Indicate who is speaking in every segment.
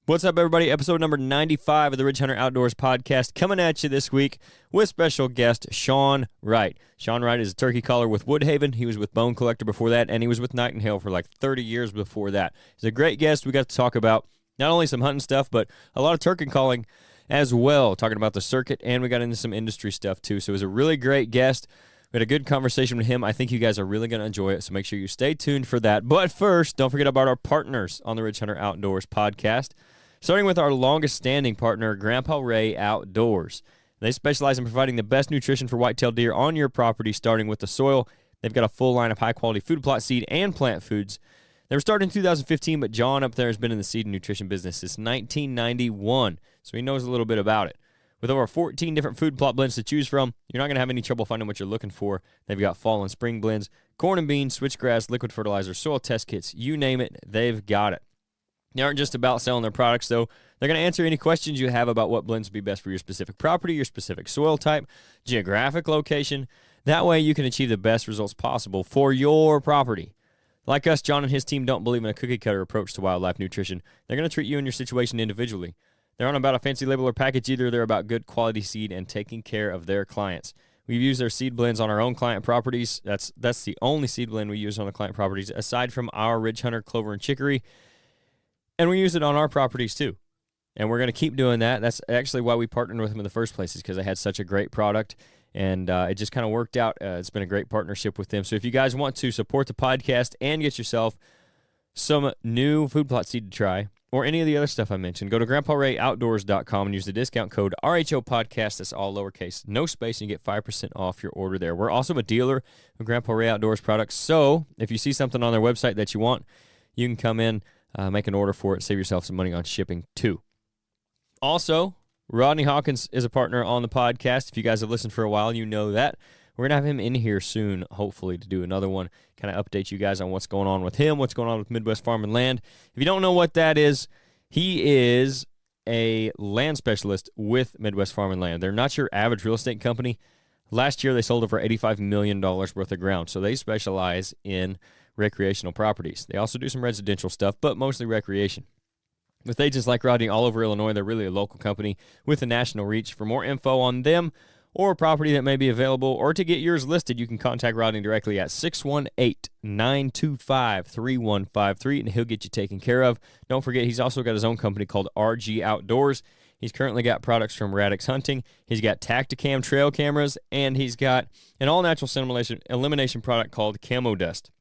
Speaker 1: What's up, everybody? Episode number 95 of the Ridge Hunter Outdoors podcast coming at you this week with special guest Shon Wright. Shon Wright is a turkey caller with WoodHaven. He was with Bone Collector before that, and he was with Knight Hale for like 30 years before that. He's a great guest. We got to talk about not only some hunting stuff, but a lot of turkey calling as well, talking about the circuit, and we got into some industry stuff too. So it was a really great guest. We had a good conversation with him. I think you guys are really going to enjoy it, so make sure you stay tuned for that. But first, don't forget about our partners on the Ridge Hunter Outdoors podcast. Starting with our longest-standing partner, RHO Outdoors. They specialize in providing the best nutrition for whitetail deer on your property, starting with the soil. They've got a full line of high-quality food plot seed and plant foods. They were started in 2015, but John up there has been in the seed and nutrition business since 1991, so he knows a little bit about it. With over 14 different food plot blends to choose from, you're not going to have any trouble finding what you're looking for. They've got fall and spring blends, corn and beans, switchgrass, liquid fertilizer, soil test kits, you name it, they've got it. They aren't just about selling their products, though. They're going to answer any questions you have about what blends would be best for your specific property, your specific soil type, geographic location. That way you can achieve the best results possible for your property. Like us, John and his team don't believe in a cookie-cutter approach to wildlife nutrition. They're going to treat you and your situation individually. They aren't about a fancy label or package either. They're about good quality seed and taking care of their clients. We've used their seed blends on our own client properties. That's the only seed blend we use on the client properties, aside from our Ridge Hunter, Clover, and Chicory. And we use it on our properties too. And we're going to keep doing that. That's actually why we partnered with them in the first place, is because they had such a great product. And it just kind of worked out. It's been a great partnership with them. So if you guys want to support the podcast and get yourself some new food plot seed to try, or any of the other stuff I mentioned, go to GrandpaRayOutdoors.com and use the discount code RHO Podcast. That's all lowercase, no space, and you get 5% off your order there. We're also a dealer of Grandpa Ray Outdoors products. So if you see something on their website that you want, you can come in, make an order for it, save yourself some money on shipping too. Also, Rodney Hawkins is a partner on the podcast. If you guys have listened for a while, you know that. We're going to have him in here soon, hopefully, to do another one, kind of update you guys on what's going on with him, what's going on with Midwest Farm and Land. If you don't know what that is, he is a land specialist with Midwest Farm and Land. They're not your average real estate company. Last year, they sold over $85 million worth of ground, so they specialize in recreational properties. They also do some residential stuff, but mostly recreation. With agents like Rodney all over Illinois, they're really a local company with a national reach. For more info on them or a property that may be available, or to get yours listed, you can contact Rodney directly at 618-925-3153, and he'll get you taken care of. Don't forget, he's also got his own company called RHO Outdoors. He's currently got products from Radix Hunting. He's got Tacticam trail cameras, and he's got an all-natural scent elimination product called Camo Dust.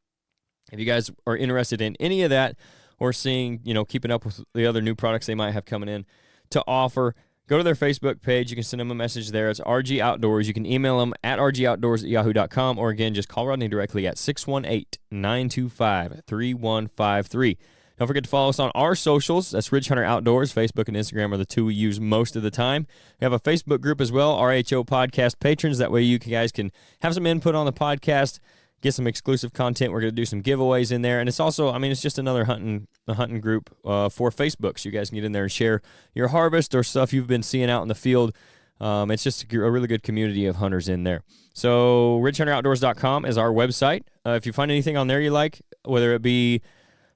Speaker 1: If you guys are interested in any of that, or seeing, keeping up with the other new products they might have coming in to offer, go to their Facebook page. You can send them a message there. It's RG Outdoors. You can email them at rgoutdoors@yahoo.com, or again, just call Rodney directly at 618-925-3153. Don't forget to follow us on our socials. That's Ridge Hunter Outdoors. Facebook and Instagram are the two we use most of the time. We have a Facebook group as well, RHO Podcast Patrons. That way you guys can have some input on the podcast, get some exclusive content. We're going to do some giveaways in there. And it's also, it's just another hunting group for Facebook. So you guys can get in there and share your harvest or stuff you've been seeing out in the field. It's just a really good community of hunters in there. So ridgehunteroutdoors.com is our website. If you find anything on there you like, whether it be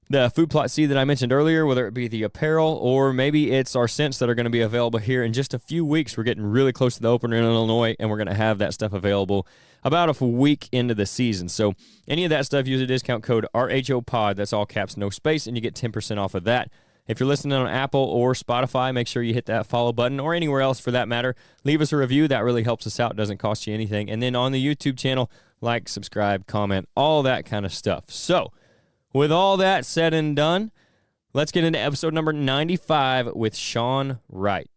Speaker 1: the food plot seed that I mentioned earlier, whether it be the apparel, or maybe it's our scents that are going to be available here in just a few weeks. We're getting really close to the opener in Illinois, and we're going to have that stuff available about a week into the season. So any of that stuff, use a discount code RHOPOD. That's all caps, no space, and you get 10% off of that. If you're listening on Apple or Spotify, make sure you hit that follow button, or anywhere else for that matter. Leave us a review. That really helps us out. Doesn't cost you anything. And then on the YouTube channel, like, subscribe, comment, all that kind of stuff. So with all that said and done, let's get into episode number 95 with Shon Wright.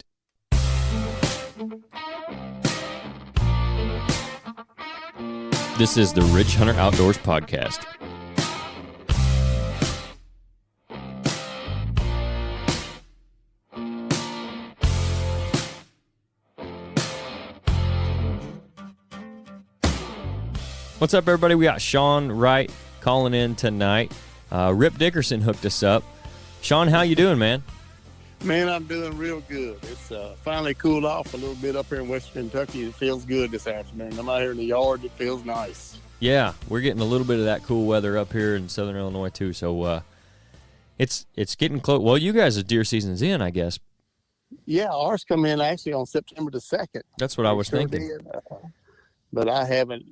Speaker 1: This is the Ridge Hunter Outdoors podcast. What's up, everybody? We got Shon Wright calling in tonight. Rip Dickerson hooked us up. Shon, how you doing, man?
Speaker 2: Man, I'm doing real good. It's finally cooled off a little bit up here in Western Kentucky. It feels good this afternoon. I'm out here in the yard. It feels nice.
Speaker 1: Yeah, we're getting a little bit of that cool weather up here in southern Illinois, too. So It's getting close. Well, you guys' deer season's in, I guess.
Speaker 2: Yeah, ours come in actually on September the 2nd.
Speaker 1: That's what I was thinking.
Speaker 2: Did. But I haven't.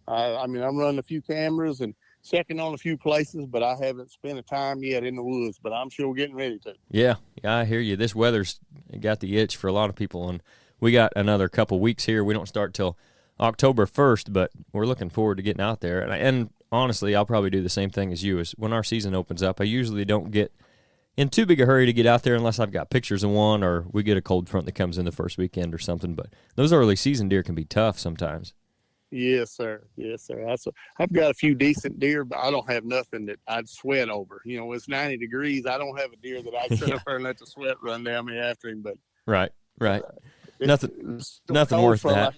Speaker 2: I mean, I'm running a few cameras and checking on a few places, but I haven't spent a time yet in the woods. But I'm sure getting ready to.
Speaker 1: Yeah, I hear you. This weather's got the itch for a lot of people, and we got another couple weeks here. We don't start till October 1st, but we're looking forward to getting out there. And honestly, I'll probably do the same thing as you. Is when our season opens up, I usually don't get in too big a hurry to get out there unless I've got pictures of one or we get a cold front that comes in the first weekend or something. But those early season deer can be tough sometimes.
Speaker 2: Yes, sir. Yes, sir. I've got a few decent deer, but I don't have nothing that I'd sweat over. You know, it's 90 degrees. I don't have a deer that I'd sit up there and let the sweat run down me after him. But
Speaker 1: right. Nothing worth that.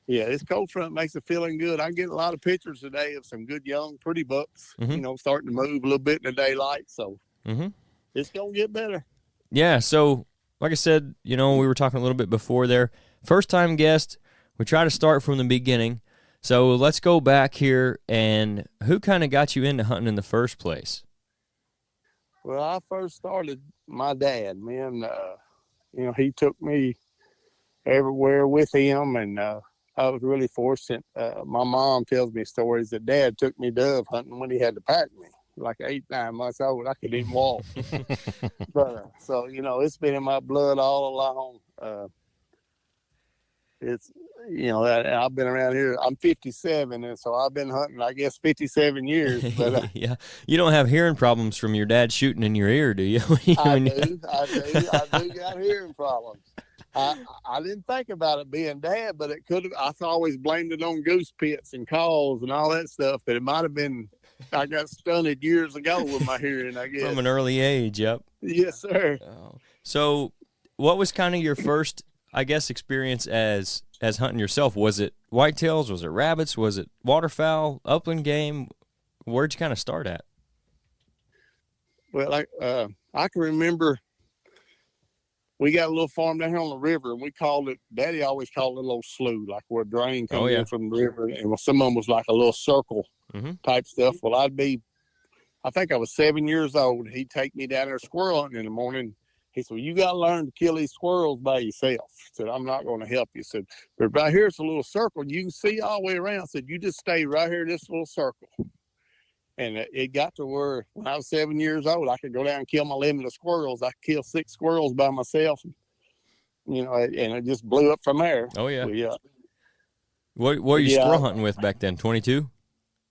Speaker 2: This cold front makes it feeling good. I'm getting a lot of pictures today of some good young, pretty bucks, you know, starting to move a little bit in the daylight. So it's going to get better.
Speaker 1: Yeah, so like I said, you know, we were talking a little bit before there. First-time guest, we try to start from the beginning. So let's go back here, and who kind of got you into hunting in the first place?
Speaker 2: Well, I first started my dad. Man, you know, he took me everywhere with him, and I was really fortunate. My mom tells me stories that Dad took me dove hunting when he had to pack me. Like 8, 9 months old, I couldn't even walk. But so, you know, it's been in my blood all along. It's, you know, I've been around here. I'm 57, and so I've been hunting, I guess, 57 years. But
Speaker 1: yeah, you don't have hearing problems from your dad shooting in your ear, do you?
Speaker 2: I do got hearing problems. I didn't think about it being Dad, but it could have. I always blamed it on goose pits and calls and all that stuff. But it might have been. I got stunted years ago with my hearing, I guess.
Speaker 1: From an early age, yep.
Speaker 2: Yes, sir.
Speaker 1: So, what was kind of your first, I guess, experience as hunting yourself? Was it whitetails? Was it rabbits? Was it waterfowl? Upland game? Where'd you kind of start at?
Speaker 2: Well, I can remember. We got a little farm down here on the river, and we called it, Daddy always called it a little slough, like where a drain comes in from the river. And some of them was like a little circle type stuff. Well, I think I was 7 years old. He'd take me down there squirrel hunting in the morning. He said, well, you got to learn to kill these squirrels by yourself. I said, I'm not going to help you. I said, but right here, it's a little circle. You can see all the way around. I said, you just stay right here in this little circle. And it got to where when I was 7 years old, I could go down and kill my limit of squirrels. I could kill 6 squirrels by myself, you know, and it just blew up from there.
Speaker 1: Oh, yeah.
Speaker 2: Yeah.
Speaker 1: What were you squirrel hunting with back then, 22?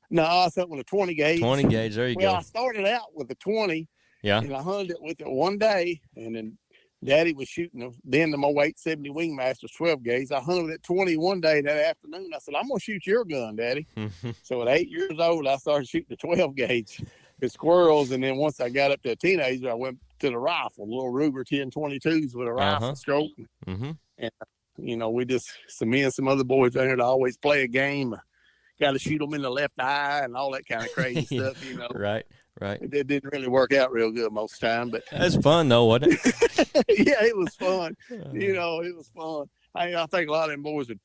Speaker 2: No, I was hunting with a 20 gauge.
Speaker 1: 20 gauge, there you go.
Speaker 2: Well, I started out with a 20, and I hunted it with it one day, and then Daddy was shooting then the Mo 870 Wingmaster's 12 gauge. I hunted at 20 one day that afternoon. I said, I'm going to shoot your gun, Daddy. So at 8 years old, I started shooting the 12 gauge with squirrels. And then once I got up to a teenager, I went to the rifle, little Ruger 1022s with a rifle scope. And, you know, me and some other boys down here to always play a game. Got to shoot them in the left eye and all that kind of crazy stuff, you know.
Speaker 1: Right.
Speaker 2: It didn't really work out real good most of the time, but
Speaker 1: that's fun though, wasn't it?
Speaker 2: Yeah, it was fun. You know, it was fun. I think a lot of them boys would.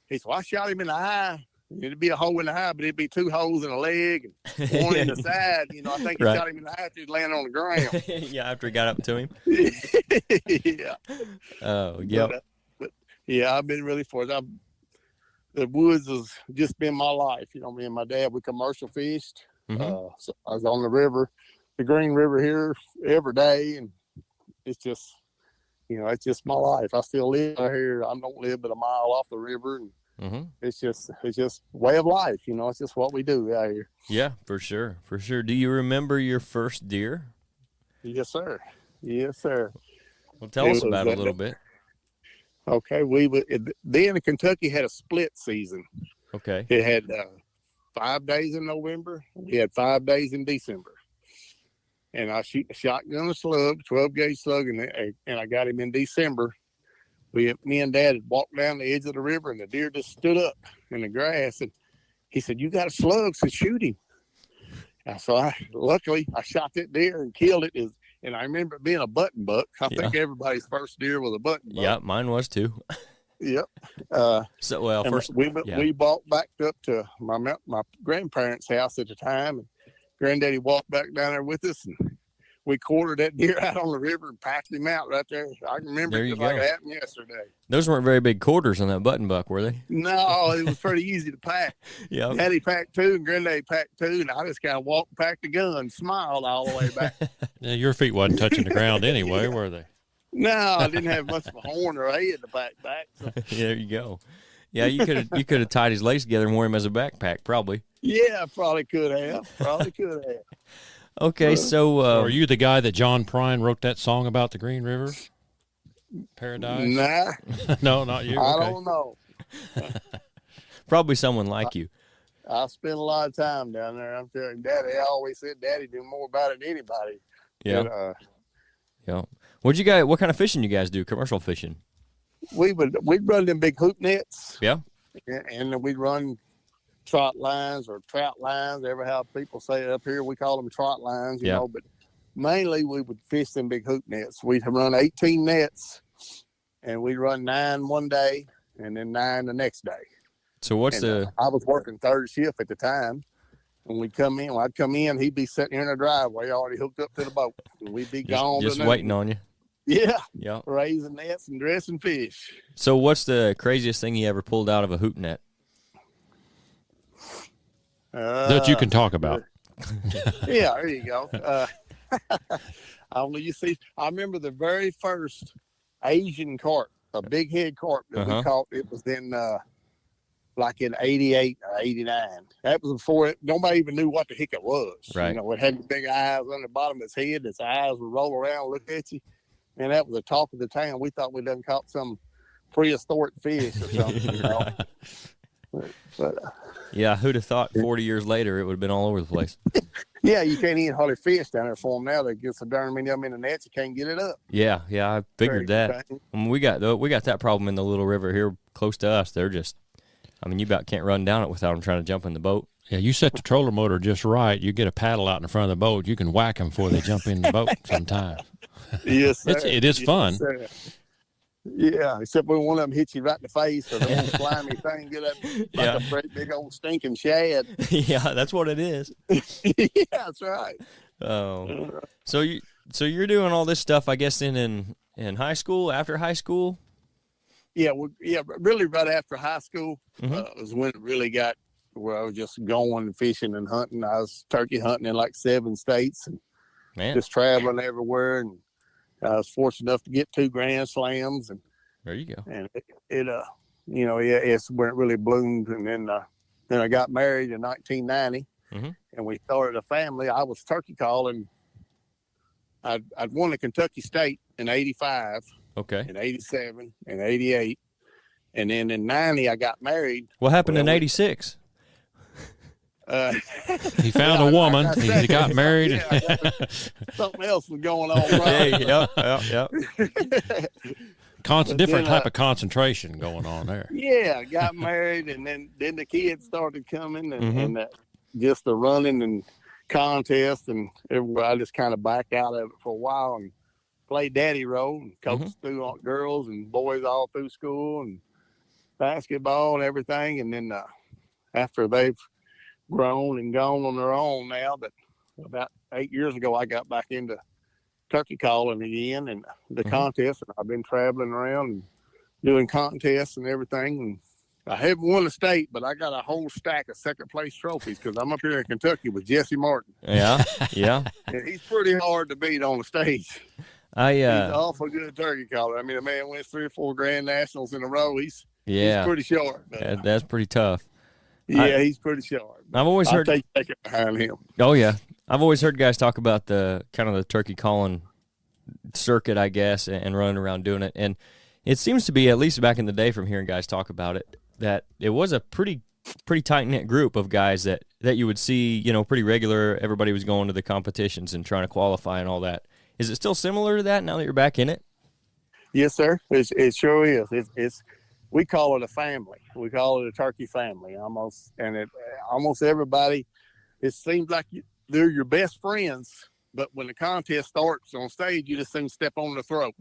Speaker 2: He said, well, I shot him in the eye. It'd be a hole in the eye, but it'd be 2 holes in the leg and 1 in the side. You know, I think he shot him in the eye after he landed on the ground.
Speaker 1: Yeah, after he got up to him.
Speaker 2: Yeah.
Speaker 1: Oh, yeah.
Speaker 2: But yeah, I've been really fortunate. The woods has just been my life. You know, me and my dad, we commercial fished. So I was on the river, the Green River here every day, and it's just, you know, it's just my life. I still live out here. I don't live but a mile off the river, and it's just way of life. You know, it's just what we do out here.
Speaker 1: Yeah, for sure. Do you remember your first deer?
Speaker 2: Yes, sir.
Speaker 1: Well, tell us about it a little bit.
Speaker 2: Okay, then Kentucky had a split season.
Speaker 1: Okay,
Speaker 2: it had 5 days in November. We had 5 days in December. And I shoot a shotgun, a slug, 12 gauge slug, and I got him in December. Me and Dad had walked down the edge of the river, and the deer just stood up in the grass. And he said, you got a slug, so shoot him. And so luckily, I shot that deer and killed it. And I remember it being a button buck. I think everybody's first deer was a button buck.
Speaker 1: Yeah, mine was too.
Speaker 2: Yep.
Speaker 1: First
Speaker 2: we walked back up to my grandparents' house at the time, and Granddaddy walked back down there with us, and we quartered that deer out on the river and packed him out right there. I can remember it just like it happened yesterday.
Speaker 1: Those weren't very big quarters on that button buck, were they?
Speaker 2: No, it was pretty easy to pack.
Speaker 1: Yeah.
Speaker 2: Daddy packed 2 and Granddaddy packed 2, and I just kind of walked, packed the gun, smiled all the way back.
Speaker 3: Yeah, your feet wasn't touching the ground anyway, were they?
Speaker 2: No, I didn't have much of a horn or a head to pack back. So.
Speaker 1: Yeah, there you go. Yeah, you could have tied his legs together and wore him as a backpack, probably.
Speaker 2: Yeah, probably could have.
Speaker 1: Okay, so
Speaker 3: are you the guy that John Prine wrote that song about the Green River? Paradise?
Speaker 2: Nah.
Speaker 3: No, not you.
Speaker 2: I don't know.
Speaker 1: Probably someone like you.
Speaker 2: I spent a lot of time down there. I'm telling you, Daddy, I always said Daddy knew more about it than anybody.
Speaker 1: Yeah.
Speaker 2: But,
Speaker 1: yeah. What kind of fishing you guys do? Commercial fishing?
Speaker 2: We'd run them big hoop nets.
Speaker 1: Yeah.
Speaker 2: And we'd run trot lines or trout lines, ever how people say it up here. We call them trot lines, you know, but mainly we would fish them big hoop nets. We'd run 18 nets, and we'd run 9 one day and then 9 the next day.
Speaker 1: So
Speaker 2: I was working third shift at the time. When I'd come in, he'd be sitting here in the driveway already hooked up to the boat. And we'd be gone.
Speaker 1: Just waiting on you.
Speaker 2: Yeah.
Speaker 1: Yeah.
Speaker 2: Raising nets and dressing fish.
Speaker 1: So what's the craziest thing you ever pulled out of a hoop net?
Speaker 3: That you can talk about.
Speaker 2: Yeah, there you go. I remember the very first Asian carp, a big head carp that we caught. It was in like in 88 or 89. That was before nobody even knew what the heck it was.
Speaker 1: Right.
Speaker 2: You know, it had the big eyes on the bottom of its head. Its eyes would roll around and look at you. And that was the talk of the town. We thought we'd done caught some prehistoric fish or something. You know? But
Speaker 1: yeah, who'd have thought 40 years later it would have been all over the place?
Speaker 2: Yeah, you can't even hardly fish down there for them now. They get so darn many of them in the nets, you can't get it up.
Speaker 1: Yeah, I figured that. I mean, we got that problem in the little river here close to us. They're just, I mean, you about can't run down it without them trying to jump in the boat.
Speaker 3: Yeah, you set the troller motor just right. You get a paddle out in front of the boat. You can whack them before they jump in the boat sometimes.
Speaker 2: Yes, sir.
Speaker 3: It is fun.
Speaker 2: Sir. Yeah, except when one of them hits you right in the face, or the little slimy thing get up like a great big old stinking shad.
Speaker 1: Yeah, that's what it is.
Speaker 2: Yeah, that's right.
Speaker 1: Oh, so you're doing all this stuff, I guess, in high school, after high school.
Speaker 2: Yeah, really right after high school was when it really got where I was just going fishing and hunting. I was turkey hunting in like 7 states and just traveling everywhere. And I was fortunate enough to get 2 Grand Slams. And
Speaker 1: there you go.
Speaker 2: And it's where it really bloomed. And then I got married in 1990, and we started a family. I was turkey calling. I'd won the Kentucky State in 85.
Speaker 1: Okay.
Speaker 2: In 87 and 88. And then in 90, I got married.
Speaker 1: What happened in 86?
Speaker 3: He found a woman. He got married.
Speaker 2: Something else was going on. Right?
Speaker 1: Yep.
Speaker 3: Different type of concentration going on there.
Speaker 2: Yeah, got married, and then the kids started coming, and just the running and contests, and I just kind of backed out of it for a while and played daddy role and coached through girls and boys all through school and basketball and everything. And then after they've grown and gone on their own now, but about 8 years ago, I got back into turkey calling again and the contest. And I've been traveling around and doing contests and everything. And I haven't won the state, but I got a whole stack of second place trophies because I'm up here in Kentucky with Jesse Martin.
Speaker 1: Yeah.
Speaker 2: And he's pretty hard to beat on the stage. He's an awful good turkey caller. I mean, a man wins 3 or 4 Grand Nationals in a row. He's pretty sharp.
Speaker 1: That's pretty tough.
Speaker 2: Yeah, he's pretty sharp.
Speaker 1: I've always heard
Speaker 2: take it behind him.
Speaker 1: Oh yeah, I've always heard guys talk about the kind of the turkey calling circuit, I guess, and running around doing it. And it seems to be, at least back in the day, from hearing guys talk about it, that it was a pretty tight knit group of guys that you would see, pretty regular. Everybody was going to the competitions and trying to qualify and all that. Is it still similar to that now that you're back in it?
Speaker 2: Yes, sir. It sure is. It's we call it a family. We call it a turkey family almost. And almost everybody, it seems like they're your best friends. But when the contest starts on stage, you just seem to step on the throat.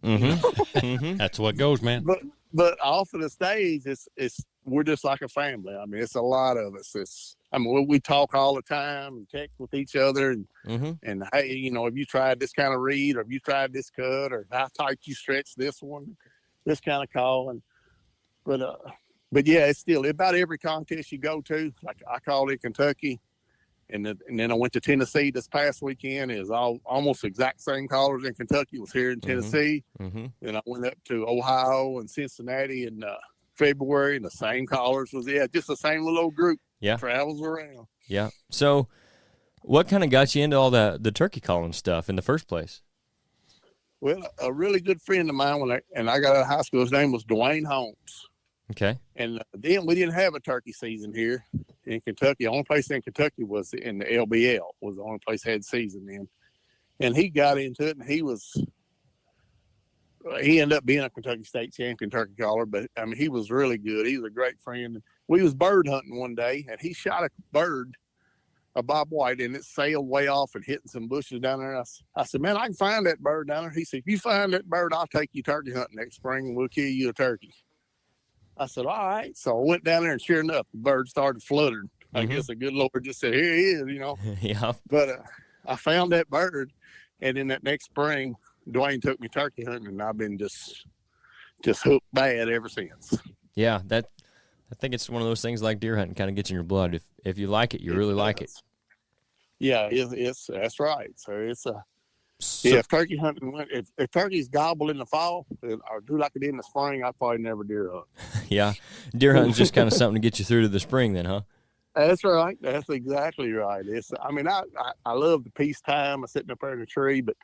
Speaker 3: That's what goes, man.
Speaker 2: But off of the stage, it's we're just like a family. I mean, it's a lot of us. We talk all the time and text with each other, and hey, you know, have you tried this kind of reed, or have you tried this cut, or how tight you stretch this one, this kind of call. But yeah, it's still about every contest you go to. Like I called it Kentucky, and then I went to Tennessee this past weekend. It was almost exact same callers in Kentucky. It was here in Tennessee. Then I went up to Ohio and Cincinnati in February, and the same callers was just the same little old group.
Speaker 1: Yeah,
Speaker 2: travels around.
Speaker 1: Yeah. So, what kind of got you into all the turkey calling stuff in the first place?
Speaker 2: Well, a really good friend of mine when I got out of high school, his name was Dwayne Holmes.
Speaker 1: Okay.
Speaker 2: And then we didn't have a turkey season here in Kentucky. The only place in Kentucky was in the LBL, was the only place had season in. And he got into it, and he ended up being a Kentucky State champion turkey caller, but I mean, he was really good. He was a great friend. We was bird hunting one day, and he shot a bird, a bob white, and it sailed way off and hitting some bushes down there. I said, man, I can find that bird down there. He said, if you find that bird, I'll take you turkey hunting next spring, and we'll kill you a turkey. I said, all right. So I went down there, and sure enough, the bird started fluttering. I guess the good Lord just said, here he is, you know.
Speaker 1: Yeah.
Speaker 2: But I found that bird, and then that next spring, Dwayne took me turkey hunting, and I've been just hooked bad ever since.
Speaker 1: Yeah, I think it's one of those things like deer hunting, kind of gets in your blood. If you like it, you really like it.
Speaker 2: Yeah, that's right. So if turkey hunting if turkeys gobble in the fall or do like it in the spring, I'd probably never deer hunt.
Speaker 1: Yeah, deer hunting's just kind of something to get you through to the spring, then, huh?
Speaker 2: That's right. That's exactly right. I love the peacetime of sitting up there in a tree, but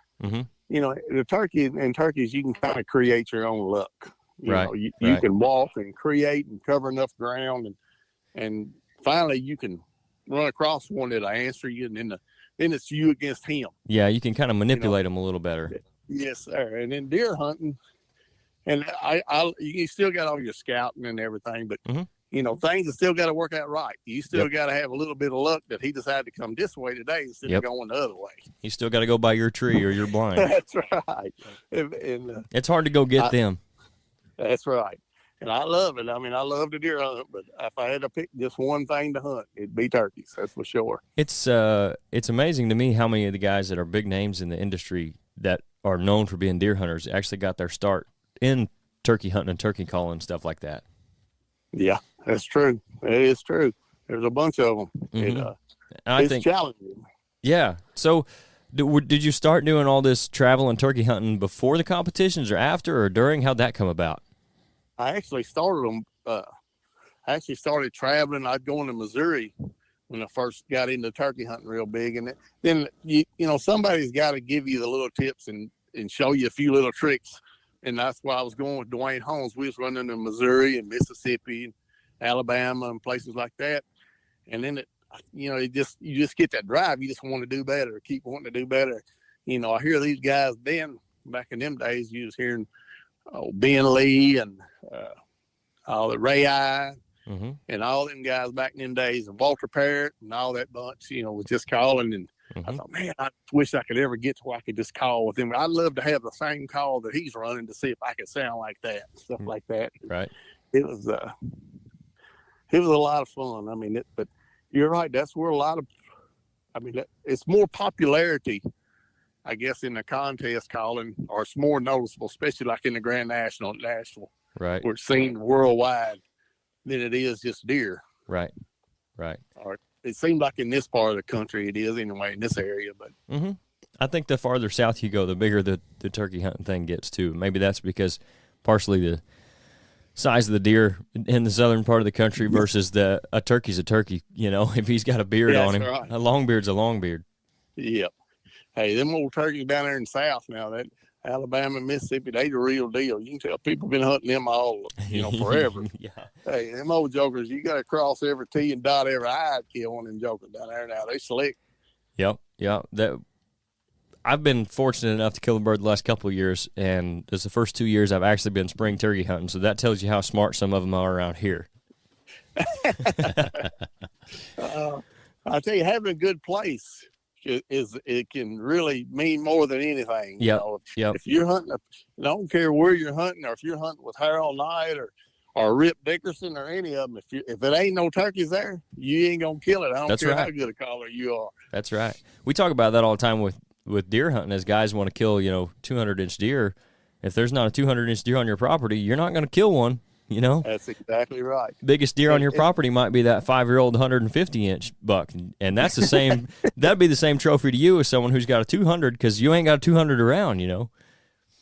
Speaker 2: you know, the turkeys, you can kind of create your own luck. You know, you can walk and create and cover enough ground, and finally you can run across one that'll answer you, and then it's you against him.
Speaker 1: Yeah, you can kind of manipulate them a little better.
Speaker 2: Yes, sir. And then deer hunting, and you still got all your scouting and everything, but you know, things have still got to work out right. You still got to have a little bit of luck that he decided to come this way today instead of going the other way.
Speaker 1: You still got to go by your tree or your blind.
Speaker 2: That's right. And
Speaker 1: it's hard to go get them.
Speaker 2: That's right. And I love it. I mean, I love the deer hunt, but if I had to pick just one thing to hunt, it'd be turkeys. That's for sure.
Speaker 1: It's amazing to me how many of the guys that are big names in the industry that are known for being deer hunters actually got their start in turkey hunting and turkey calling and stuff like that.
Speaker 2: Yeah, that's true. It is true. There's a bunch of them. It's challenging.
Speaker 1: Yeah. So did you start doing all this travel and turkey hunting before the competitions or after or during? How'd that come about?
Speaker 2: I actually started traveling. I'd go into Missouri when I first got into turkey hunting real big. And then, you know, somebody's got to give you the little tips and show you a few little tricks. And that's why I was going with Dwayne Holmes. We was running in Missouri and Mississippi and Alabama and places like that. And then, you just get that drive. You just want to do better, keep wanting to do better. You know, I hear these guys then, back in them days, you was hearing Ben Lee and all the Ray I and all them guys back in them days, and Walter Parrott and all that bunch, you know, was just calling. And I thought, man, I wish I could ever get to where I could just call with him. I'd love to have the same call that he's running to see if I could sound like that, stuff like that.
Speaker 1: Right.
Speaker 2: It was a lot of fun. I mean, but you're right. That's where it's more popularity, I guess, in the contest calling, or it's more noticeable, especially like in the Grand National at Nashville,
Speaker 1: right,
Speaker 2: where it's seen worldwide, than it is just deer.
Speaker 1: Right.
Speaker 2: Or it seems like in this part of the country it is anyway, in this area. But
Speaker 1: I think the farther south you go, the bigger the turkey hunting thing gets too. Maybe that's because partially the size of the deer in the southern part of the country versus a turkey's a turkey. You know, if he's got a beard on him, right. A long beard's a long beard.
Speaker 2: Yep. Hey, them old turkeys down there in the south now, that Alabama and Mississippi, they the real deal. You can tell people been hunting them all, forever.
Speaker 1: Yeah.
Speaker 2: Hey, them old jokers, you got to cross every T and dot every I to kill one of them jokers down there now. They slick.
Speaker 1: Yep. I've been fortunate enough to kill a bird the last couple of years, and it's the first 2 years I've actually been spring turkey hunting, so that tells you how smart some of them are around here.
Speaker 2: I tell you, having a good place it can really mean more than anything.
Speaker 1: Yep.
Speaker 2: If you're hunting, I don't care where you're hunting, or if you're hunting with Harold Knight or Rip Dickerson or any of them. If it ain't no turkeys there, you ain't gonna kill it. I don't care how good a caller you are.
Speaker 1: That's right. We talk about that all the time with deer hunting. As guys want to kill 200-inch deer. If there's not a 200-inch deer on your property, you're not going to kill one.
Speaker 2: That's exactly right.
Speaker 1: Biggest deer on your property might be that 5-year-old 150-inch buck, and that's the same. That'd be the same trophy to you as someone who's got a 200, because you ain't got a 200 around.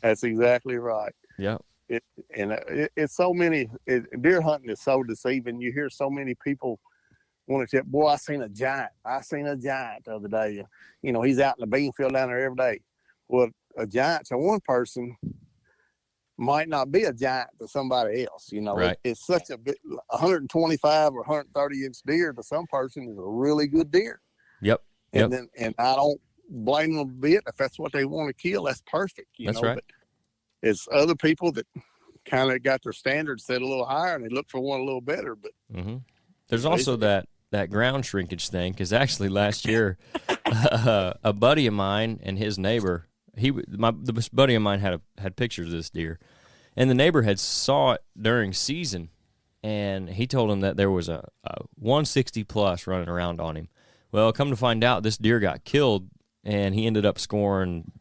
Speaker 2: That's exactly right.
Speaker 1: Yeah.
Speaker 2: It's so many. Deer hunting is so deceiving. You hear so many people want to tell, boy, I seen a giant the other day. He's out in the bean field down there every day. Well, a giant to one person might not be a giant to somebody else.
Speaker 1: Right.
Speaker 2: It's such a bit. 125 or 130-inch deer to some person is a really good deer.
Speaker 1: Yep.
Speaker 2: And I don't blame them a bit. If that's what they want to kill, that's perfect.
Speaker 1: That's right.
Speaker 2: But it's other people that kind of got their standards set a little higher and they look for one a little better. But
Speaker 1: there's also that ground shrinkage thing, because actually last year a buddy of mine and his neighbor, this buddy of mine had pictures of this deer, and the neighbor had saw it during season, and he told him that there was a 160 plus running around on him. Well, come to find out, this deer got killed, and he ended up scoring,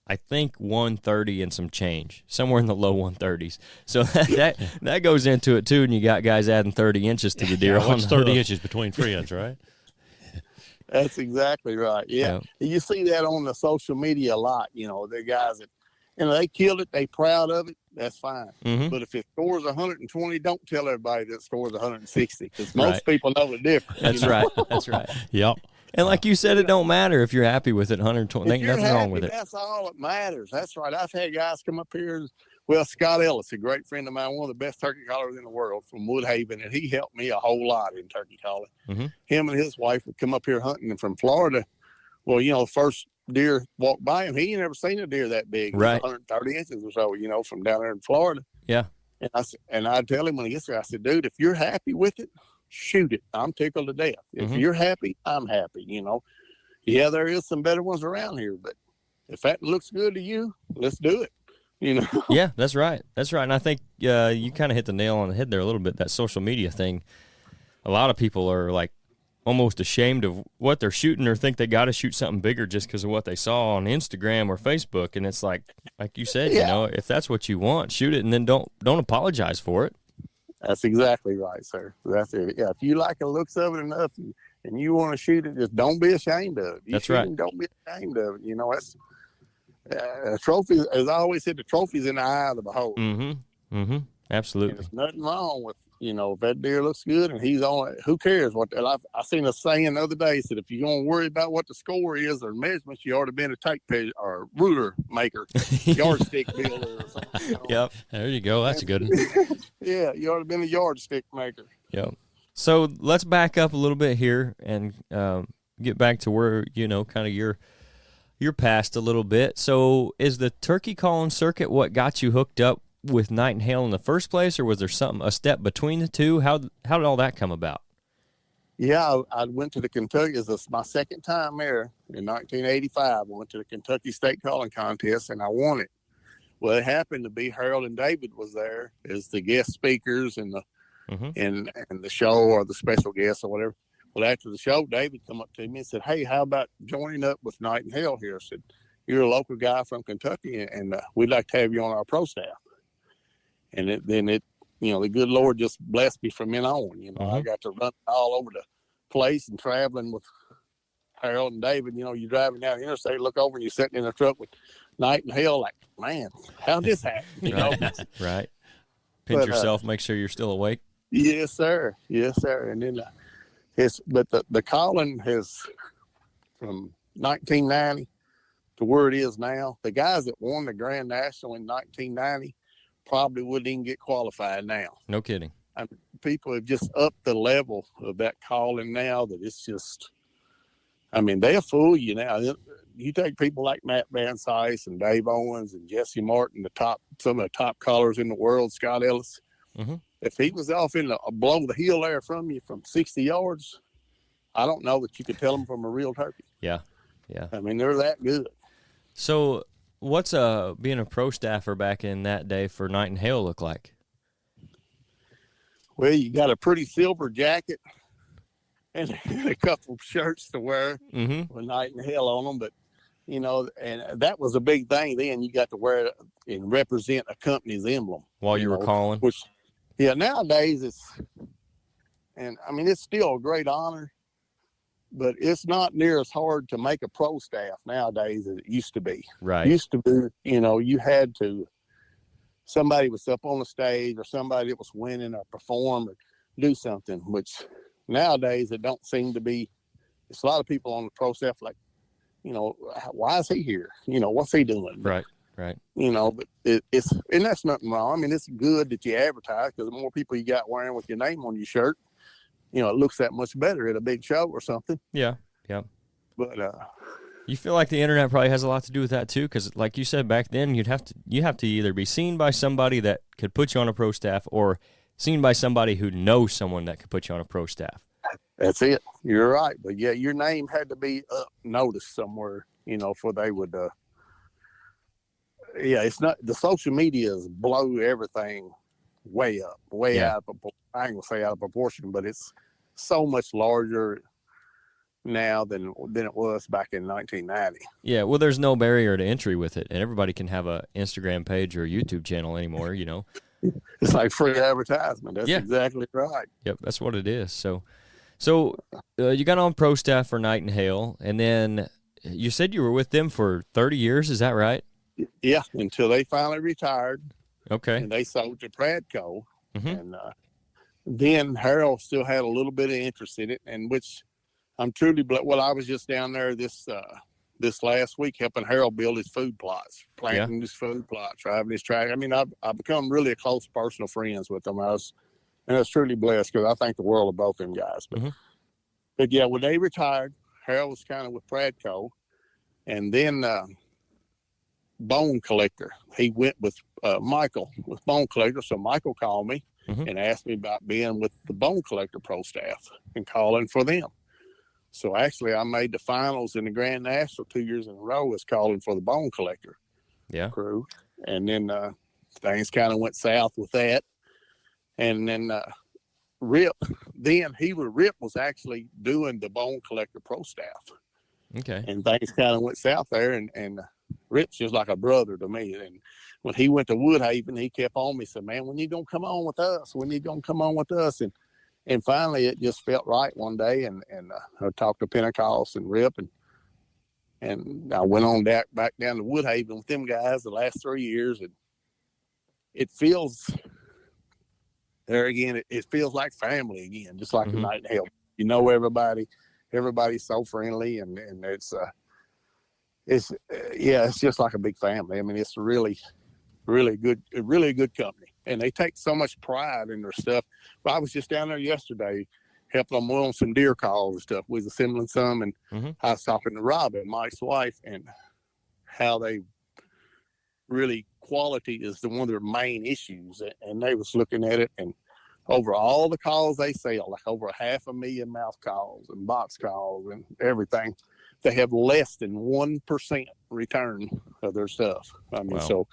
Speaker 1: I think, 130 and some change, somewhere in the low 130s. So that goes into it too, and you got guys adding 30 inches to the deer.
Speaker 3: What's 30 inches between friends, right?
Speaker 2: That's exactly right. Yeah. You see that on the social media a lot. The guys that, they killed it, they proud of it, that's fine. But if it scores 120, don't tell everybody that it scores 160, because most people know the difference.
Speaker 1: That's right. That's right.
Speaker 3: Yep.
Speaker 1: And like you said, it don't matter if you're happy with it. 120, ain't nothing wrong with it.
Speaker 2: That's all that matters. That's right. I've had guys come up here. Well, Scott Ellis, a great friend of mine, one of the best turkey callers in the world, from WoodHaven, and he helped me a whole lot in turkey calling. Him and his wife would come up here hunting, and from Florida. Well, the first deer walked by him. He ain't never seen a deer that big,
Speaker 1: right?
Speaker 2: 130 inches or so, from down there in Florida.
Speaker 1: Yeah.
Speaker 2: And I'd tell him when he gets there, I said, dude, if you're happy with it, shoot it. I'm tickled to death. If you're happy, I'm happy. Yeah, there is some better ones around here, but if that looks good to you, let's do it.
Speaker 1: Yeah, that's right. And I think you kind of hit the nail on the head there a little bit. That social media thing. A lot of people are like almost ashamed of what they're shooting, or think they got to shoot something bigger just because of what they saw on Instagram or Facebook. And it's like you said, if that's what you want, shoot it, and then don't apologize for it.
Speaker 2: That's exactly right, sir. That's it. Yeah, if you like the looks of it enough and you want to shoot it, just don't be ashamed of it.
Speaker 1: That's right.
Speaker 2: Don't be ashamed of it. That's a trophy. As I always said, the trophy's in the eye of the beholder.
Speaker 1: Absolutely.
Speaker 2: And there's nothing wrong with, if that deer looks good and he's on it, who cares what? I seen a saying the other day, said if you're going to worry about what the score is or measurements, you ought to been a tape measure or ruler maker, yardstick builder or something.
Speaker 1: Yep.
Speaker 3: There you go. That's a good one.
Speaker 2: Yeah, you ought to been a yardstick maker.
Speaker 1: Yep. So let's back up a little bit here and get back to where, kind of your past a little bit. So is the turkey calling circuit what got you hooked up with Knight Hale in the first place, or was there a step between the two? How did all that come about?
Speaker 2: Yeah, I went to the Kentucky. This was my second time there in 1985. I went to the Kentucky State Calling Contest, and I won it. Well, it happened to be Harold and David was there as the guest speakers and the show, or the special guests or whatever. Well, after the show, David come up to me and said, "Hey, how about joining up with Knight Hale here?" I said, "You're a local guy from Kentucky, and we'd like to have you on our pro staff." And the good Lord just blessed me from then on. I got to run all over the place and traveling with Harold and David. You're driving down the interstate, look over, and you're sitting in a truck with Knight and Hale, like, man, how'd this happen?
Speaker 1: Right. Pinch yourself, make sure you're still awake.
Speaker 2: Yes, sir. Yes, sir. And then but the calling has, from 1990 to where it is now, the guys that won the Grand National in 1990 probably wouldn't even get qualified now.
Speaker 1: No kidding.
Speaker 2: People have just upped the level of that calling now, that it's just, they'll fool you now. You take people like Matt Van Sice and Dave Owens and Jesse Martin, some of the top callers in the world, Scott Ellis. If he was off in below the hill there from you from 60 yards, I don't know that you could tell them from a real turkey.
Speaker 1: Yeah.
Speaker 2: They're that good.
Speaker 1: So what's being a pro staffer back in that day for Knight and Hale look like?
Speaker 2: Well, you got a pretty silver jacket and a couple of shirts to wear with Knight Hale on them. But, you know, and that was a big thing then. You got to wear it and represent a company's emblem.
Speaker 1: While you were calling?
Speaker 2: Which, yeah, nowadays it's still a great honor, but it's not near as hard to make a pro staff nowadays as it used to be.
Speaker 1: Right.
Speaker 2: It used to be, you know, you had to, somebody was up on the stage or somebody that was winning or perform or do something, which nowadays it don't seem to be. It's a lot of people on the pro staff like, you know, why is he here? You know, what's he doing?
Speaker 1: Right.
Speaker 2: You know, but it's, and that's nothing wrong. I mean, it's good that you advertise, because the more people you got wearing with your name on your shirt, you know, it looks that much better at a big show or something.
Speaker 1: Yeah.
Speaker 2: But
Speaker 1: you feel like the internet probably has a lot to do with that too, because like you said back then, you have to either be seen by somebody that could put you on a pro staff, or seen by somebody who knows someone that could put you on a pro staff.
Speaker 2: That's it. You're right. But yeah, your name had to be noticed somewhere, you know, for they would. It's not, the social medias blow everything way up, out of proportion. I ain't gonna say out of proportion, but it's so much larger now than it was back in 1990.
Speaker 1: Yeah, well, there's no barrier to entry with it, and everybody can have a Instagram page or a YouTube channel anymore, you know.
Speaker 2: It's like free advertisement. That's exactly right.
Speaker 1: Yep, that's what it is. So you got on pro staff for Knight Hale, and then you said you were with them for 30 years, is that right?
Speaker 2: Yeah, until they finally retired.
Speaker 1: Okay.
Speaker 2: And they sold to Pradco.
Speaker 1: Mm-hmm.
Speaker 2: And then Harold still had a little bit of interest in it, and which I'm truly blessed. Well, I was just down there this last week helping Harold build his food plots, planting his food plots, driving his track. I mean, I've become really a close personal friends with them. I was truly blessed, because I think the world of both them guys. But yeah, when they retired, Harold was kind of with Pradco, and then Bone Collector. He went with Michael with Bone Collector. So Michael called me and asked me about being with the Bone Collector pro staff and calling for them. So actually, I made the finals in the Grand National 2 years in a row as calling for the Bone Collector crew. And then things kind of went south with that. And then Rip was actually doing the Bone Collector pro staff.
Speaker 1: Okay.
Speaker 2: And things kind of went south there, and Rip's just like a brother to me. And when he went to WoodHaven, he kept on me, said, "Man, when you gonna come on with us? When you gonna come on with us?" And finally, it just felt right one day, and I talked to Pentecost and Rip, and I went on back down to WoodHaven with them guys the last 3 years, and it feels there again. It feels like family again, just like the Knight Hale. You know everybody. Everybody's so friendly, and it's just like a big family. I mean, it's really good company, and they take so much pride in their stuff. But I was just down there yesterday helping them on some deer calls and stuff. We was assembling some, and I was talking to Robin, Mike's wife, and how they really, quality is one of their main issues, and they was looking at it, and over all the calls they sell, like over 500,000 mouth calls and box calls and everything, they have less than 1% return of their stuff. I mean, so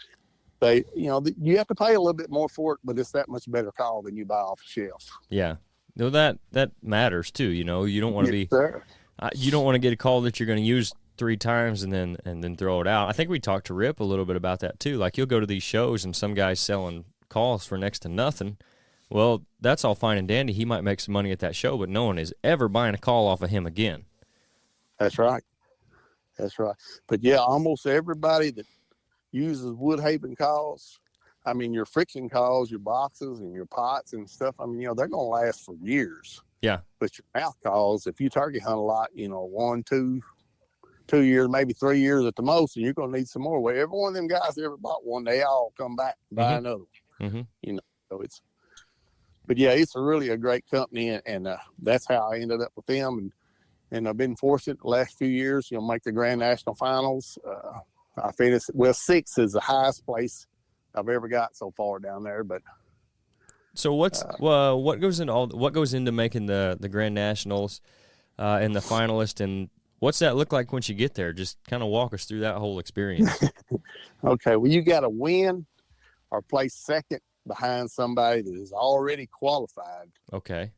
Speaker 2: they, you know, you have to pay a little bit more for it, but it's that much better call than you buy off the shelf.
Speaker 1: Yeah. No, that matters too. You know, you don't want to you don't want to get a call that you're going to use 3 times and then throw it out. I think we talked to Rip a little bit about that too. Like, you'll go to these shows and some guy's selling calls for next to nothing. Well, that's all fine and dandy. He might make some money at that show, but no one is ever buying a call off of him again.
Speaker 2: That's right. But yeah, almost everybody that uses WoodHaven calls, I mean, your friction calls, your boxes and your pots and stuff, I mean, you know, they're going to last for years.
Speaker 1: Yeah.
Speaker 2: But your mouth calls, if you turkey hunt a lot, you know, 1, 2 years, maybe 3 years at the most, and you're going to need some more. Well, every one of them guys that ever bought one, they all come back and buy another one. You know, so but yeah, it's really a great company, and that's how I ended up with them. And I've been fortunate the last few years, you know, make the Grand National Finals. I finished, 6 is the highest place I've ever got so far down there. But
Speaker 1: so what goes into making the Grand Nationals and the finalist, and what's that look like once you get there? Just kind of walk us through that whole experience.
Speaker 2: Okay, well, you got to win or place second behind somebody that is already qualified.
Speaker 1: Okay.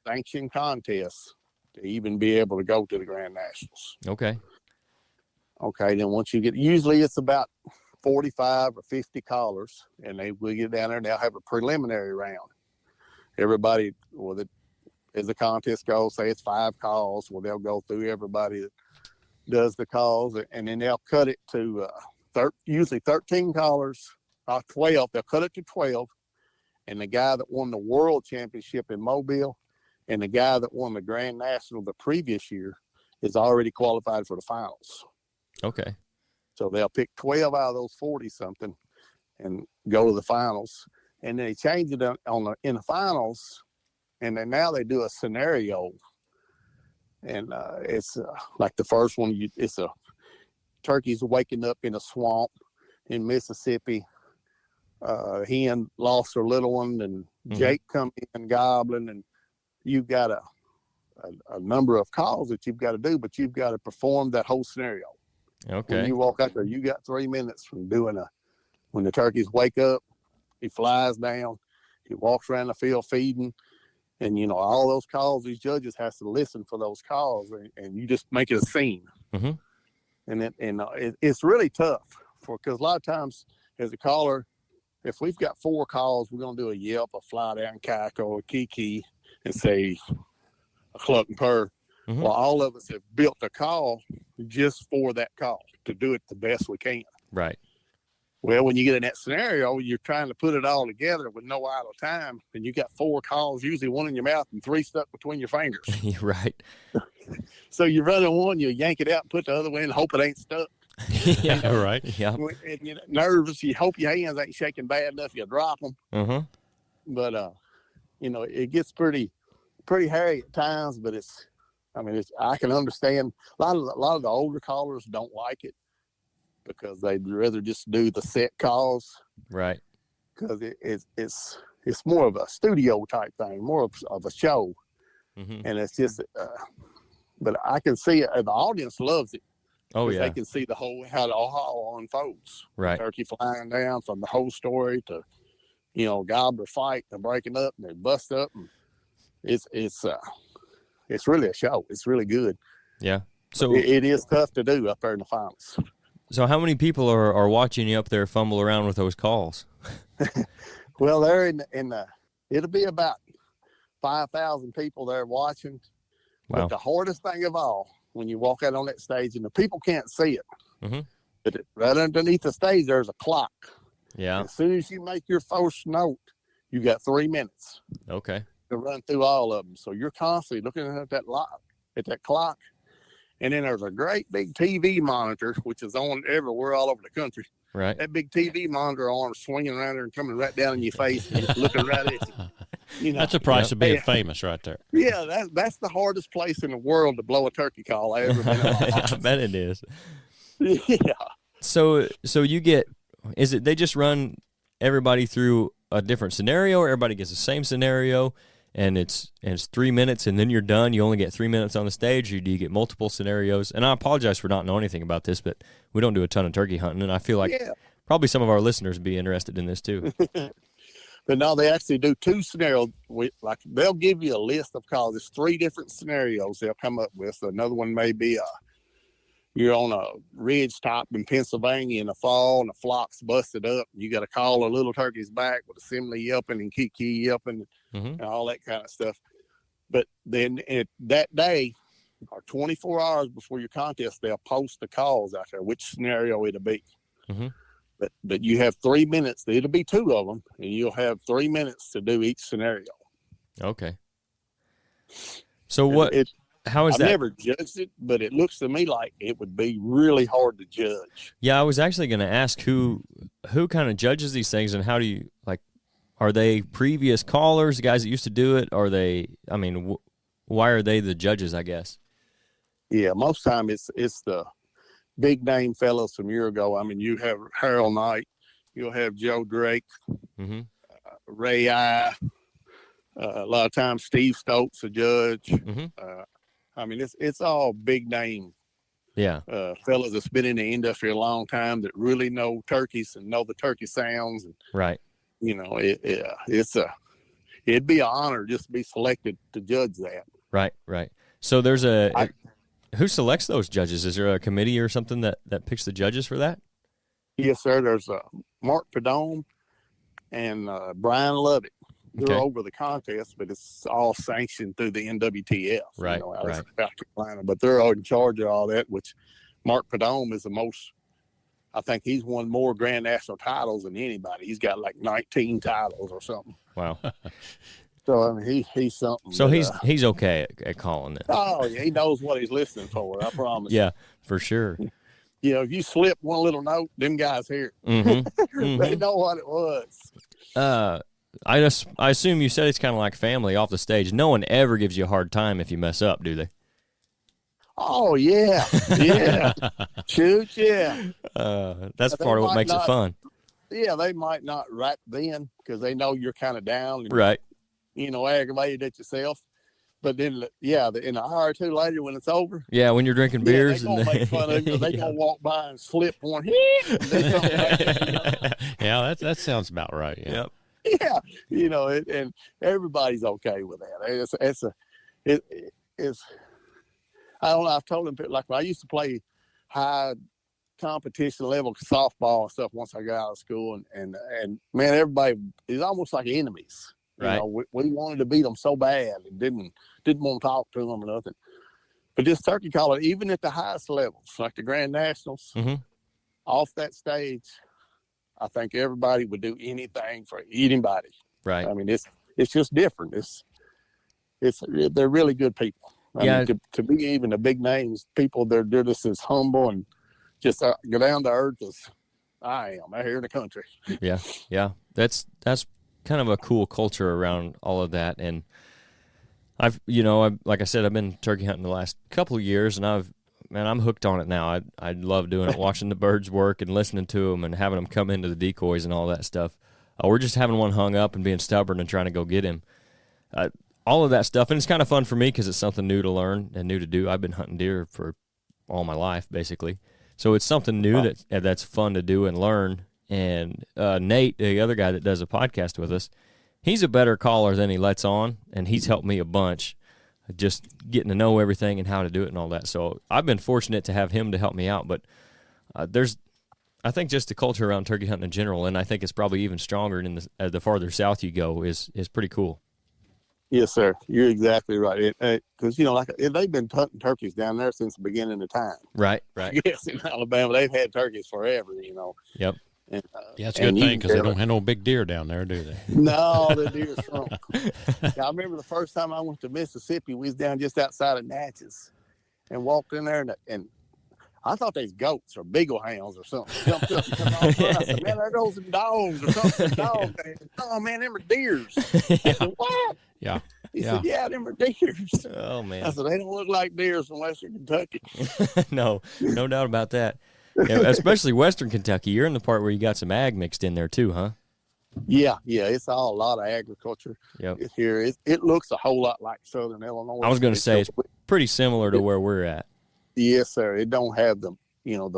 Speaker 2: Sanctioned contests to even be able to go to the Grand Nationals.
Speaker 1: Okay.
Speaker 2: Okay, then once you get, usually it's about 45 or 50 callers, and they will get down there and they'll have a preliminary round. Everybody, as the contest goes, say it's 5 calls, well, they'll go through everybody that does the calls, and then they'll cut it to usually 13 callers, 12. They'll cut it to 12, and the guy that won the world championship in Mobile and the guy that won the Grand National the previous year is already qualified for the finals.
Speaker 1: Okay.
Speaker 2: So they'll pick 12 out of those 40-something and go to the finals. And then they change it in the finals, and then now they do a scenario. And it's like the first one, it's a turkey's waking up in a swamp in Mississippi. Hen lost her little one, and Jake come in gobbling, and you've got a number of calls that you've got to do, but you've got to perform that whole scenario.
Speaker 1: Okay.
Speaker 2: When you walk out there, you got 3 minutes from doing when the turkeys wake up, he flies down, he walks around the field feeding, and, you know, all those calls, these judges has to listen for those calls, and you just make it a scene. And it's really tough because a lot of times as a caller, if we've got 4 calls, we're going to do a yelp, a fly down cackle, a kiki, and say a cluck and purr. Well, all of us have built a call just for that call to do it the best we can.
Speaker 1: Right.
Speaker 2: Well, when you get in that scenario, you're trying to put it all together with no idle time, and you got 4 calls, usually 1 in your mouth and 3 stuck between your fingers.
Speaker 1: Right.
Speaker 2: So you're running one, you yank it out and put the other one in, hope it ain't stuck.
Speaker 3: Yeah, right.
Speaker 1: Yeah.
Speaker 2: And you're nervous, you hope your hands ain't shaking bad enough, you drop them. But, you know, it gets pretty hairy at times, but I can understand a lot of the older callers don't like it because they'd rather just do the set calls.
Speaker 1: Right.
Speaker 2: Because it's more of a studio type thing, more of a show. And it's just, but I can see it. The audience loves it.
Speaker 1: Oh, yeah.
Speaker 2: They can see how it all unfolds.
Speaker 1: Right.
Speaker 2: Turkey flying down from the whole story to, you know, gobbler fight and breaking up and they bust up. And it's really a show. It's really good.
Speaker 1: Yeah. So
Speaker 2: it is tough to do up there in the finals.
Speaker 1: So how many people are watching you up there fumble around with those calls?
Speaker 2: Well, they're it'll be about 5,000 people there watching.
Speaker 1: Wow.
Speaker 2: But the hardest thing of all, when you walk out on that stage and the people can't see it, but right underneath the stage, there's a clock.
Speaker 1: Yeah.
Speaker 2: As soon as you make your first note, you got 3 minutes.
Speaker 1: Okay.
Speaker 2: To run through all of them. So you're constantly looking at that clock. And then there's a great big TV monitor, which is on everywhere all over the country.
Speaker 1: Right.
Speaker 2: That big TV monitor arm swinging around there and coming right down in your face and just looking right at you. You know,
Speaker 3: that's a price of being famous right there.
Speaker 2: Yeah, that's the hardest place in the world to blow a turkey call I ever been in.
Speaker 1: I bet it is.
Speaker 2: Yeah.
Speaker 1: So you get, is it they just run everybody through a different scenario, or everybody gets the same scenario? And it's 3 minutes, and then you're done. You only get 3 minutes on the stage, or do you get multiple scenarios? And I apologize for not knowing anything about this, but we don't do a ton of turkey hunting, and I feel like probably some of our listeners would be interested in this too.
Speaker 2: But no, they actually do 2 scenarios. Like they'll give you a list of calls. There's 3 different scenarios they'll come up with. So another one may be you're on a ridge top in Pennsylvania in the fall, and the flock's busted up. You got to call a little turkey's back with a simile yelping and kiki yelping and all that kind of stuff. But then that day, or 24 hours before your contest, they'll post the calls out there, which scenario it'll be. But you have 3 minutes. It'll be 2 of them, and you'll have 3 minutes to do each scenario.
Speaker 1: Okay. So how is that?
Speaker 2: I've never judged it, but it looks to me like it would be really hard to judge.
Speaker 1: Yeah, I was actually going to ask who kind of judges these things, and how do you, like, are they previous callers, guys that used to do it? Are they, I mean, why are they the judges, I guess?
Speaker 2: Yeah, most time it's the big name fellows from year ago. I mean, you have Harold Knight, you'll have Joe Drake, Ray I, a lot of times Steve Stokes, a judge. I mean, it's all big name fellas that's been in the industry a long time that really know turkeys and know the turkey sounds. And,
Speaker 1: right.
Speaker 2: it'd be an honor just to be selected to judge that.
Speaker 1: Right. So there's who selects those judges? Is there a committee or something that picks the judges for that?
Speaker 2: Yes, sir. There's Mark Padone and Brian Lovett. They're over the contest, but it's all sanctioned through the NWTF,
Speaker 1: right?
Speaker 2: Out of South Carolina. But they're in charge of all that. Which Mark Padone is the most. I think he's won more Grand National titles than anybody. He's got like 19 titles or something.
Speaker 1: Wow.
Speaker 2: So I mean, he's something.
Speaker 1: So he's okay at calling it.
Speaker 2: Oh yeah, he knows what he's listening for. I promise.
Speaker 1: Yeah, for sure.
Speaker 2: If you slip one little note, them guys hear it.
Speaker 1: Mm-hmm.
Speaker 2: They know what it was.
Speaker 1: I assume you said it's kind of like family off the stage. No one ever gives you a hard time if you mess up, do they?
Speaker 2: Oh yeah. Shoot, yeah.
Speaker 1: That's part of what makes it fun.
Speaker 2: Yeah, they might not right then because they know you're kind of down and
Speaker 1: right.
Speaker 2: Aggravated at yourself. But then, in an hour or two later when it's over.
Speaker 1: Yeah, when you're drinking beers.
Speaker 2: They're going to make fun of you. They're going to walk by and slip one.
Speaker 3: Yeah, that sounds about right. Yeah.
Speaker 1: Yep.
Speaker 2: Yeah, and everybody's okay with that. It's I don't know. I've told them, like, I used to play high competition level softball and stuff once I got out of school. And man, everybody is almost like enemies.
Speaker 1: Right.
Speaker 2: We wanted to beat them so bad and didn't want to talk to them or nothing. But this turkey caller, even at the highest levels, like the Grand Nationals, off that stage, I think everybody would do anything for anybody.
Speaker 1: Right.
Speaker 2: I mean, it's just different. They're really good people. I mean, to be even the big names, people, they're just as humble and just go down to earth as I am out here in the country.
Speaker 1: Yeah. That's kind of a cool culture around all of that. And I've like I said, I've been turkey hunting the last couple of years, and I'm hooked on it now. I love doing it, watching the birds work and listening to them and having them come into the decoys and all that stuff. We're just having one hung up and being stubborn and trying to go get him. All of that stuff, and it's kind of fun for me because it's something new to learn and new to do. I've been hunting deer for all my life, basically. So it's something new that's fun to do and learn. And Nate, the other guy that does a podcast with us, he's a better caller than he lets on, and he's helped me a bunch, just getting to know everything and how to do it and all that. So I've been fortunate to have him to help me out. But I think just the culture around turkey hunting in general, and I think it's probably even stronger in the farther south you go, is pretty cool.
Speaker 2: Yes, sir. You're exactly right. Because, they've been hunting turkeys down there since the beginning of time.
Speaker 1: Right.
Speaker 2: Yes, in Alabama, they've had turkeys forever,
Speaker 1: Yep.
Speaker 2: And,
Speaker 3: it's a good thing because they don't have no big deer down there, do they?
Speaker 2: No, the deer shrunk. I remember the first time I went to Mississippi, we was down just outside of Natchez and walked in there, and I thought they was goats or beagle hounds or something. Jumped up and come off. I said, man, there goes some dogs or something. Dogs. Oh, man, them are deers. I said, what?
Speaker 3: Yeah.
Speaker 2: He said, yeah, them are deers.
Speaker 1: Oh, man.
Speaker 2: I said, they don't look like deers from Western Kentucky.
Speaker 1: No doubt about that. Yeah, especially Western Kentucky. You're in the part where you got some ag mixed in there too, huh?
Speaker 2: Yeah. It's all a lot of agriculture.
Speaker 1: Yep.
Speaker 2: Here. It looks a whole lot like Southern Illinois.
Speaker 1: I was going to say it's pretty similar to where we're at.
Speaker 2: Yes, sir. It don't have the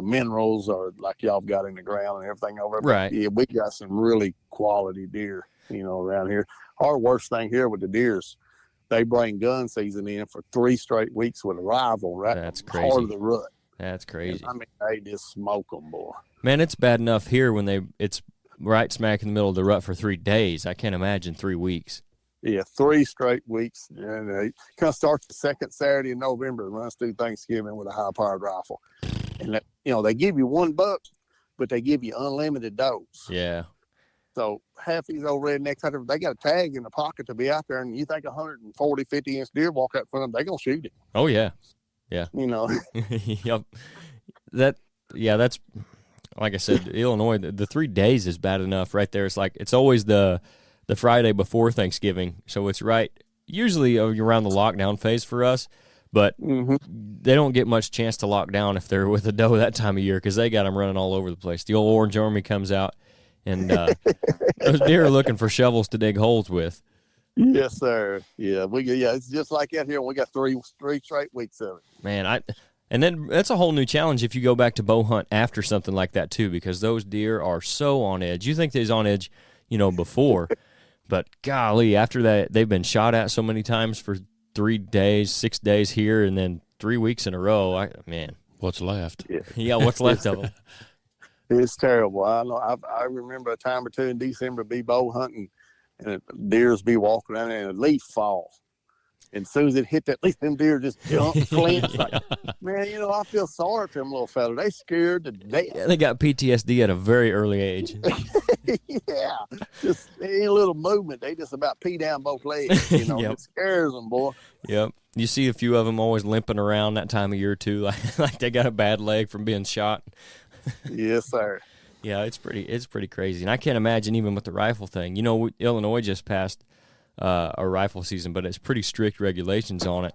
Speaker 2: minerals or like y'all got in the ground and everything over there.
Speaker 1: Right.
Speaker 2: Yeah, we got some really quality deer, around here. Our worst thing here with the deers, they bring gun season in for 3 straight weeks with a rifle right
Speaker 1: That's crazy.
Speaker 2: Part of the rut.
Speaker 1: That's crazy.
Speaker 2: And, they just smoke them, boy.
Speaker 1: Man, it's bad enough here when it's right smack in the middle of the rut for 3 days. I can't imagine 3 weeks.
Speaker 2: Yeah, 3 straight weeks. And it kind of starts the second Saturday in November and runs through Thanksgiving with a high-powered rifle. And, they give you 1 buck, but they give you unlimited does.
Speaker 1: Yeah.
Speaker 2: So half these old rednecks, they got a tag in the pocket to be out there, and you think 140, 50-inch deer walk out front of them, they're going to shoot it.
Speaker 1: Oh, yeah. Yeah. Yep. That's like I said, Illinois, the 3 days is bad enough right there. It's like it's always the Friday before Thanksgiving. So it's right usually around the lockdown phase for us, but they don't get much chance to lock down if they're with a doe that time of year because they got them running all over the place. The old Orange Army comes out, and those deer are looking for shovels to dig holes with.
Speaker 2: Yes, sir. Yeah, it's just like that here. We got 3 straight weeks of it.
Speaker 1: Man, and then that's a whole new challenge if you go back to bow hunt after something like that too, because those deer are so on edge. You think they're on edge, before. But golly, after that, they've been shot at so many times for 3 days, 6 days here, and then 3 weeks in a row. Man.
Speaker 3: What's left?
Speaker 1: Yeah, what's left of them?
Speaker 2: It's terrible. I know. I remember a time or two in December be bow hunting, and deers be walking around and a leaf falls. And as soon as it hit that leaf, them deer just jump, flinch. Like, man, I feel sorry for them little fella. They scared to death.
Speaker 1: Yeah, they got PTSD at a very early age.
Speaker 2: Yeah, just any little movement, they just about pee down both legs.
Speaker 1: Yep.
Speaker 2: It scares them, boy.
Speaker 1: Yep. You see a few of them always limping around that time of year too, like they got a bad leg from being shot.
Speaker 2: Yes, sir.
Speaker 1: Yeah, it's pretty crazy, and I can't imagine even with the rifle thing. Illinois just passed a rifle season, but it's pretty strict regulations on it.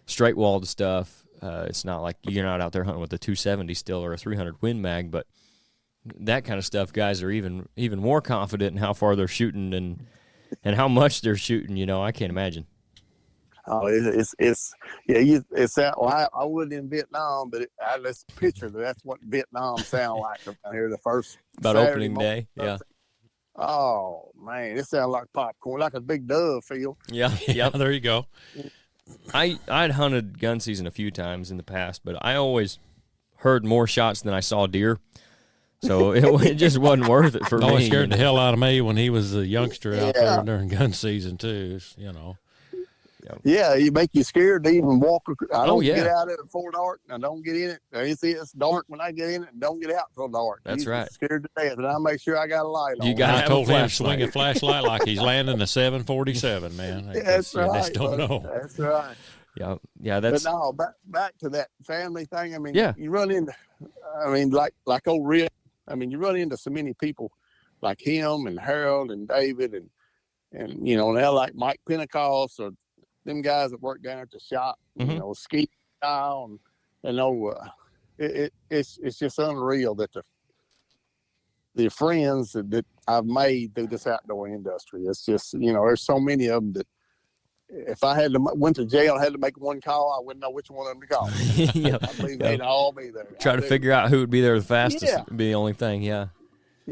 Speaker 1: Straight walled stuff. It's not like you're not out there hunting with a 270 still or a 300 Win Mag, but that kind of stuff, guys are even more confident in how far they're shooting and how much they're shooting. I can't imagine.
Speaker 2: Oh, it's that. Well, I wasn't in Vietnam, but I just picture that's what Vietnam sound like around here the first
Speaker 1: about
Speaker 2: Saturday
Speaker 1: opening
Speaker 2: morning.
Speaker 1: day. Yeah.
Speaker 2: Oh man, it sounds like popcorn, like a big dove field.
Speaker 1: Yeah.
Speaker 3: Yeah. There you go.
Speaker 1: I'd hunted gun season a few times in the past, but I always heard more shots than I saw deer. So it just wasn't worth it for me.
Speaker 3: It scared the hell out of me when he was a youngster out there during gun season too.
Speaker 2: Yeah, you make you scared to even walk. I don't
Speaker 1: get
Speaker 2: out of it before dark. I don't get in it. It's dark when I get in it, and don't get out till dark.
Speaker 1: That's right.
Speaker 2: Scared to death, and I make sure I got a light on.
Speaker 3: I told him to swing a flashlight like he's landing a 747, man.
Speaker 2: That's right.
Speaker 3: I just don't know.
Speaker 2: That's right.
Speaker 1: Yeah. That's.
Speaker 2: But no, back to that family thing. I mean,
Speaker 1: yeah.
Speaker 2: You run into. I mean, like old Rick. I mean, you run into so many people like him and Harold and David and now like Mike Pentecost or them guys that work down at the shop, Ski style, it's just unreal that the friends that I've made through this outdoor industry. It's just there's so many of them that if I went to jail and had to make one call, I wouldn't know which one of them to call.
Speaker 1: Yep.
Speaker 2: I believe they'd all be there.
Speaker 1: Try to figure out who would be there the fastest. Would be the only thing. Yeah.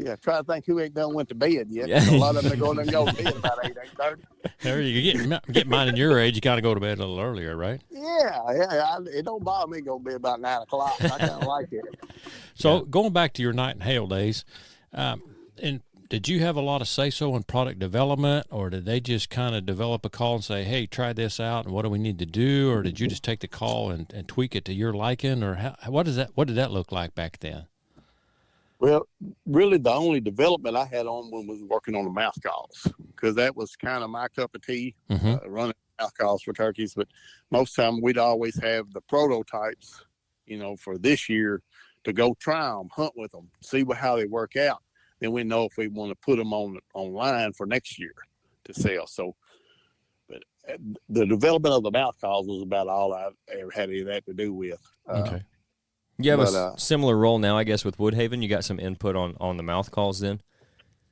Speaker 2: Yeah, try to think who ain't done went to bed yet.
Speaker 1: Yeah.
Speaker 2: A lot of them are going to go to bed about 8:30.
Speaker 3: There you get mine in your age. You got to go to bed a little earlier, right?
Speaker 2: Yeah. It don't bother me going to bed about 9 o'clock. I kind of like it.
Speaker 3: So going back to your Knight Hale days, and did you have a lot of say-so in product development, or did they just kind of develop a call and say, hey, try this out, and what do we need to do? Or did you just take the call and tweak it to your liking? Or what did that look like back then?
Speaker 2: Well, really the only development I had on was working on the mouth calls, because that was kind of my cup of tea, running mouth calls for turkeys. But most of the time we'd always have the prototypes, for this year to go try them, hunt with them, see how they work out. Then we know if we want to put them online for next year to sell. So, but the development of the mouth calls was about all I ever had any of that to do with.
Speaker 3: Okay.
Speaker 1: You have a similar role now, I guess, with WoodHaven. You got some input on the mouth calls then?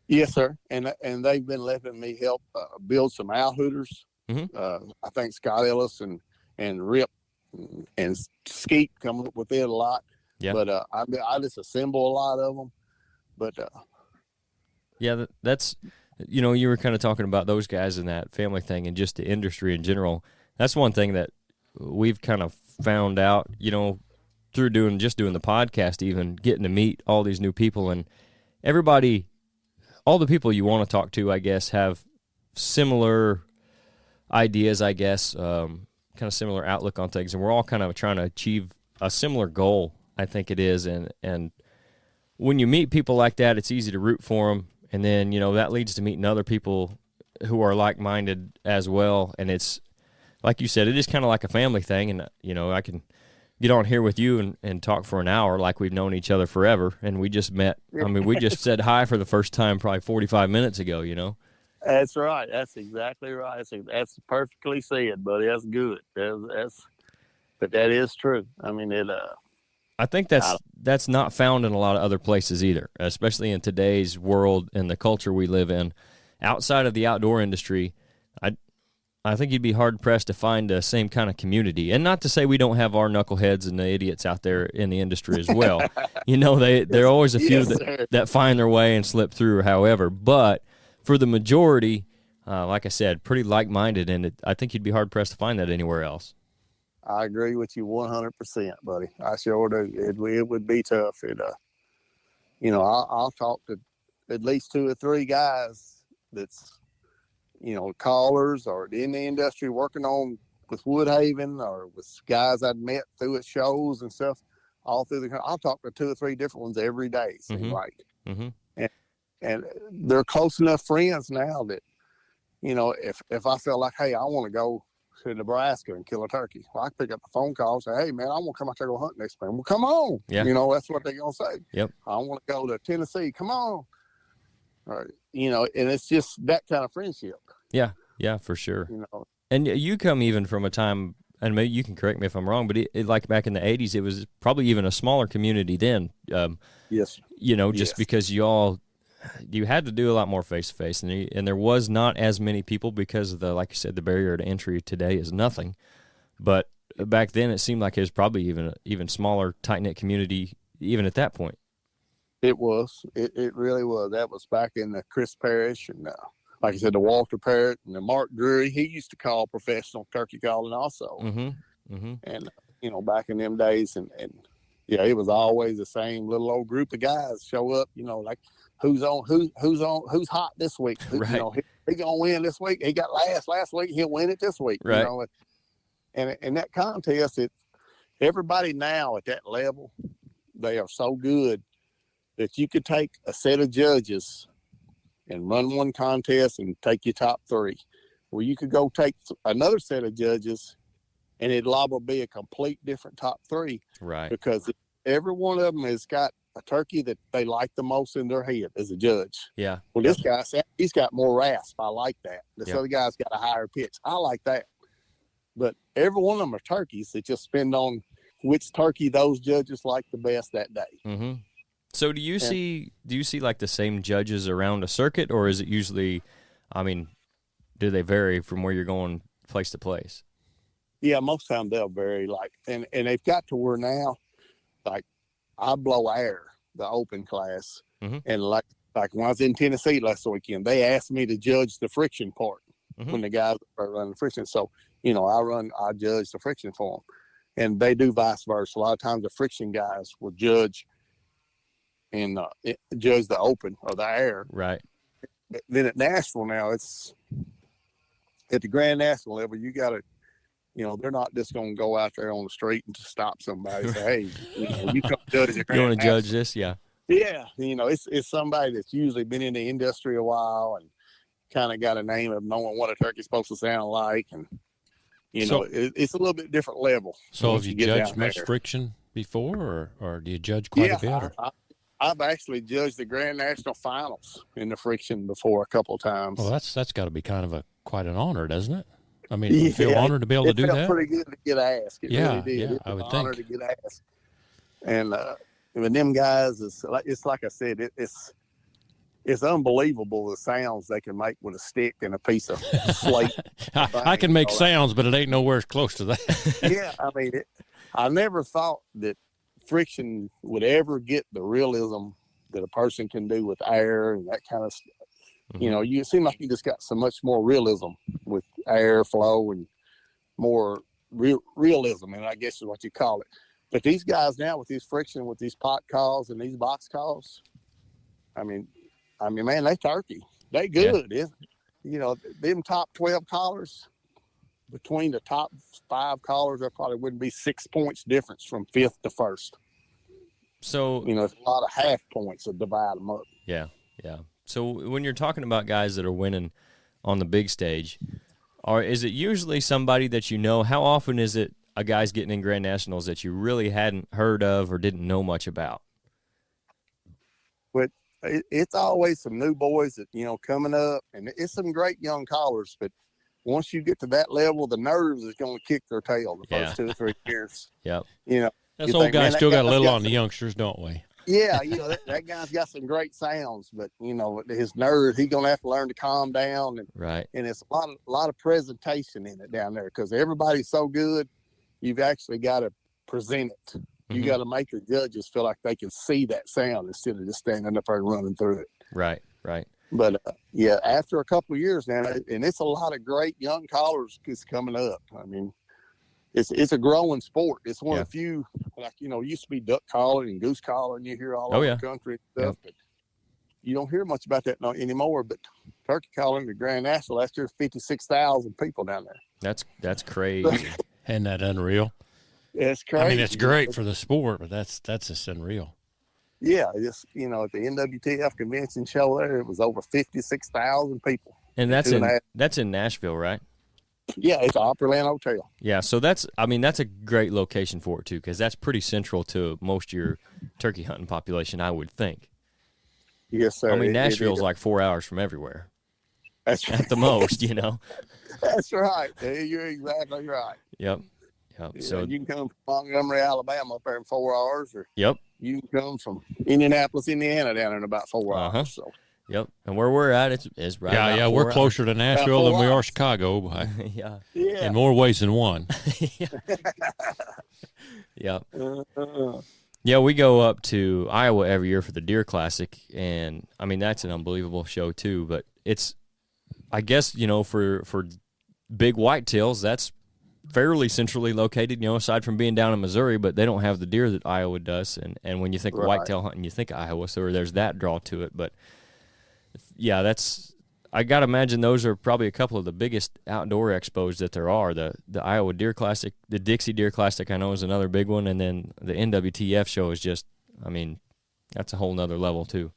Speaker 2: Yes, sir. And they've been letting me help build some owl hooters.
Speaker 1: Mm-hmm.
Speaker 2: I think Scott Ellis and Rip and Skeet come up with it a lot.
Speaker 1: Yeah.
Speaker 2: But I just assemble a lot of them. But
Speaker 1: yeah, that's you were kind of talking about those guys and that family thing and just the industry in general. That's one thing that we've kind of found out, through doing the podcast, even getting to meet all these new people, and everybody, all the people you want to talk to, I guess, have similar ideas, I guess, kind of similar outlook on things, and we're all kind of trying to achieve a similar goal, I think it is, and when you meet people like that, it's easy to root for them, and then, that leads to meeting other people who are like-minded as well, and it's, like you said, it is kind of like a family thing, and, I can get on here with you and talk for an hour like we've known each other forever, and we just met. I mean, we just said hi for the first time probably 45 minutes ago,
Speaker 2: That's right. That's exactly right. That's perfectly said, buddy. That's good. But that is true. I mean,
Speaker 1: I think that's not found in a lot of other places either, especially in today's world and the culture we live in. Outside of the outdoor industry, I think you'd be hard-pressed to find the same kind of community. And not to say we don't have our knuckleheads and the idiots out there in the industry as well. There are always a few that find their way and slip through, however. But for the majority, like I said, pretty like-minded, and I think you'd be hard-pressed to find that anywhere else.
Speaker 2: I agree with you 100%, buddy. I sure do. It would be tough. I'll talk to at least 2 or 3 guys that's, callers or in the industry working on with WoodHaven or with guys I'd met through at shows and stuff all through I'll talk to 2 or 3 different ones every day, seems like. And they're close enough friends now that, if I feel like, hey, I want to go to Nebraska and kill a turkey, well, I pick up the phone call and say, hey, man, I want to come out there and go hunt next spring. Well, come on.
Speaker 1: Yeah.
Speaker 2: That's what they're going to say.
Speaker 1: Yep.
Speaker 2: I want to go to Tennessee. Come on. Or, and it's just that kind of friendship.
Speaker 1: Yeah. Yeah, for sure. And you come even from a time, and maybe you can correct me if I'm wrong, but it like back in the 80s, it was probably even a smaller community then.
Speaker 2: Yes.
Speaker 1: Just because you had to do a lot more face-to-face, and there was not as many people because of like you said, the barrier to entry today is nothing. But back then it seemed like it was probably even smaller, tight-knit community even at that point.
Speaker 2: It was. It really was. That was back in the Chris Parrish and, like I said, the Walter Parrott and the Mark Drury. He used to call professional turkey calling also. And, back in them days. And yeah, it was always the same little old group of guys show up, like who's hot this week.
Speaker 1: Right.
Speaker 2: He going to win this week. He got last week. He'll win it this week.
Speaker 1: Right.
Speaker 2: And in that contest, everybody now at that level, they are so good that you could take a set of judges and run one contest and take your top 3. Well, you could go take another set of judges and it'll all be a complete different top 3.
Speaker 1: Right.
Speaker 2: Because every one of them has got a turkey that they like the most in their head as a judge.
Speaker 1: Yeah.
Speaker 2: Well, this guy, he's got more rasp. I like that. This
Speaker 1: Yep.
Speaker 2: other guy's got a higher pitch. I like that. But every one of them are turkeys that just depend on which turkey those judges like the best that day.
Speaker 1: So do you see like the same judges around a circuit, or is it usually, do they vary from where you're going place to place?
Speaker 2: Yeah, most times they'll vary. And they've got to where now, like I blow air, the open class. And like when I was in Tennessee last weekend, they asked me to judge the friction part when the guys are running friction. So, I judge the friction for them. And they do vice versa. A lot of times the friction guys will judge and judge the open or the air.
Speaker 1: Right.
Speaker 2: But then at national now, it's at the Grand National level, you got to, they're not just going to go out there on the street and just stop somebody and say, hey, you come judge the Grand
Speaker 1: You want to
Speaker 2: National.
Speaker 1: judge this? Yeah.
Speaker 2: Yeah. It's somebody that's usually been in the industry a while and kind of got a name of knowing what a turkey's supposed to sound like. And, it's a little bit different level.
Speaker 3: So have you judged much friction before, or do you judge quite a bit?
Speaker 2: I've actually judged the Grand National Finals in the friction before a couple of times.
Speaker 3: Well, that's got to be kind of quite an honor, doesn't it? You feel honored to be able to do that?
Speaker 2: It felt pretty good to get asked. It really did.
Speaker 3: Yeah,
Speaker 2: I would think. Honor to get asked. And with them guys, it's like I said, it's unbelievable the sounds they can make with a stick and a piece of slate.
Speaker 3: I can make sounds, but it ain't nowhere close to that.
Speaker 2: Yeah, I never thought that friction would ever get the realism that a person can do with air and that kind of stuff. You seem like you just got so much more realism with air flow and more realism, and I guess is what you call it. But these guys now with these friction, with these pot calls and these box calls, man, they turkey. They good. Yeah. Them top 12 callers, between the top 5 callers, there probably wouldn't be 6 points difference from 5th to 1st.
Speaker 1: So,
Speaker 2: it's a lot of half points that divide them up.
Speaker 1: Yeah, yeah. So when you're talking about guys that are winning on the big stage, is it usually somebody that how often is it a guy's getting in Grand Nationals that you really hadn't heard of or didn't know much about?
Speaker 2: But it's always some new boys that, coming up, and it's some great young callers, but once you get to that level, the nerves is going to kick their tail the first 2 or 3 years.
Speaker 1: Yep.
Speaker 3: Us old guys still got a little on the youngsters, don't we?
Speaker 2: Yeah, that guy's got some great sounds, but his nerves, he's gonna have to learn to calm down, and it's a lot of presentation in it down there because everybody's so good. You've actually got to present it. You got to make your judges feel like they can see that sound instead of just standing up there and running through it.
Speaker 1: Right.
Speaker 2: But yeah, after a couple of years now, and it's a lot of great young callers is coming up. I mean, it's a growing sport. It's one of the few, like, used to be duck calling and goose calling. You hear all over the country and stuff, but you don't hear much about that anymore. But turkey calling, the Grand National, last year, 56,000 people down there.
Speaker 1: That's crazy.
Speaker 3: Isn't that unreal?
Speaker 2: It's crazy.
Speaker 3: I mean, it's great for the sport, but that's just unreal.
Speaker 2: Yeah, just at the NWTF convention show there, it was over 56,000 people.
Speaker 1: And that's in Nashville, right?
Speaker 2: Yeah, it's Opryland Hotel.
Speaker 1: Yeah, so that's a great location for it too, because that's pretty central to most of your turkey hunting population, I would think.
Speaker 2: Yes, sir.
Speaker 1: I mean, Nashville's like 4 hours from everywhere.
Speaker 2: That's right.
Speaker 1: At the most,
Speaker 2: That's right. You're exactly right.
Speaker 1: Yep. So
Speaker 2: you can come from Montgomery, Alabama, up there in 4 hours, or
Speaker 1: you
Speaker 2: can come from Indianapolis, Indiana, down in about 4 hours. So.
Speaker 1: Yep, and where we're at, it's right.
Speaker 3: Yeah, we're closer to Nashville than we are Chicago.
Speaker 1: Yeah,
Speaker 3: in more ways than one.
Speaker 1: Yeah. Yeah, we go up to Iowa every year for the Deer Classic, and I mean that's an unbelievable show too. But it's, I guess for big whitetails, that's fairly centrally located. Aside from being down in Missouri, but they don't have the deer that Iowa does. And when you think of whitetail hunting, you think of Iowa, so there's that draw to it. But yeah, I got to imagine those are probably a couple of the biggest outdoor expos that there are. The Iowa Deer Classic, the Dixie Deer Classic, I know is another big one. And then the NWTF show is just, I mean, that's a whole nother level too.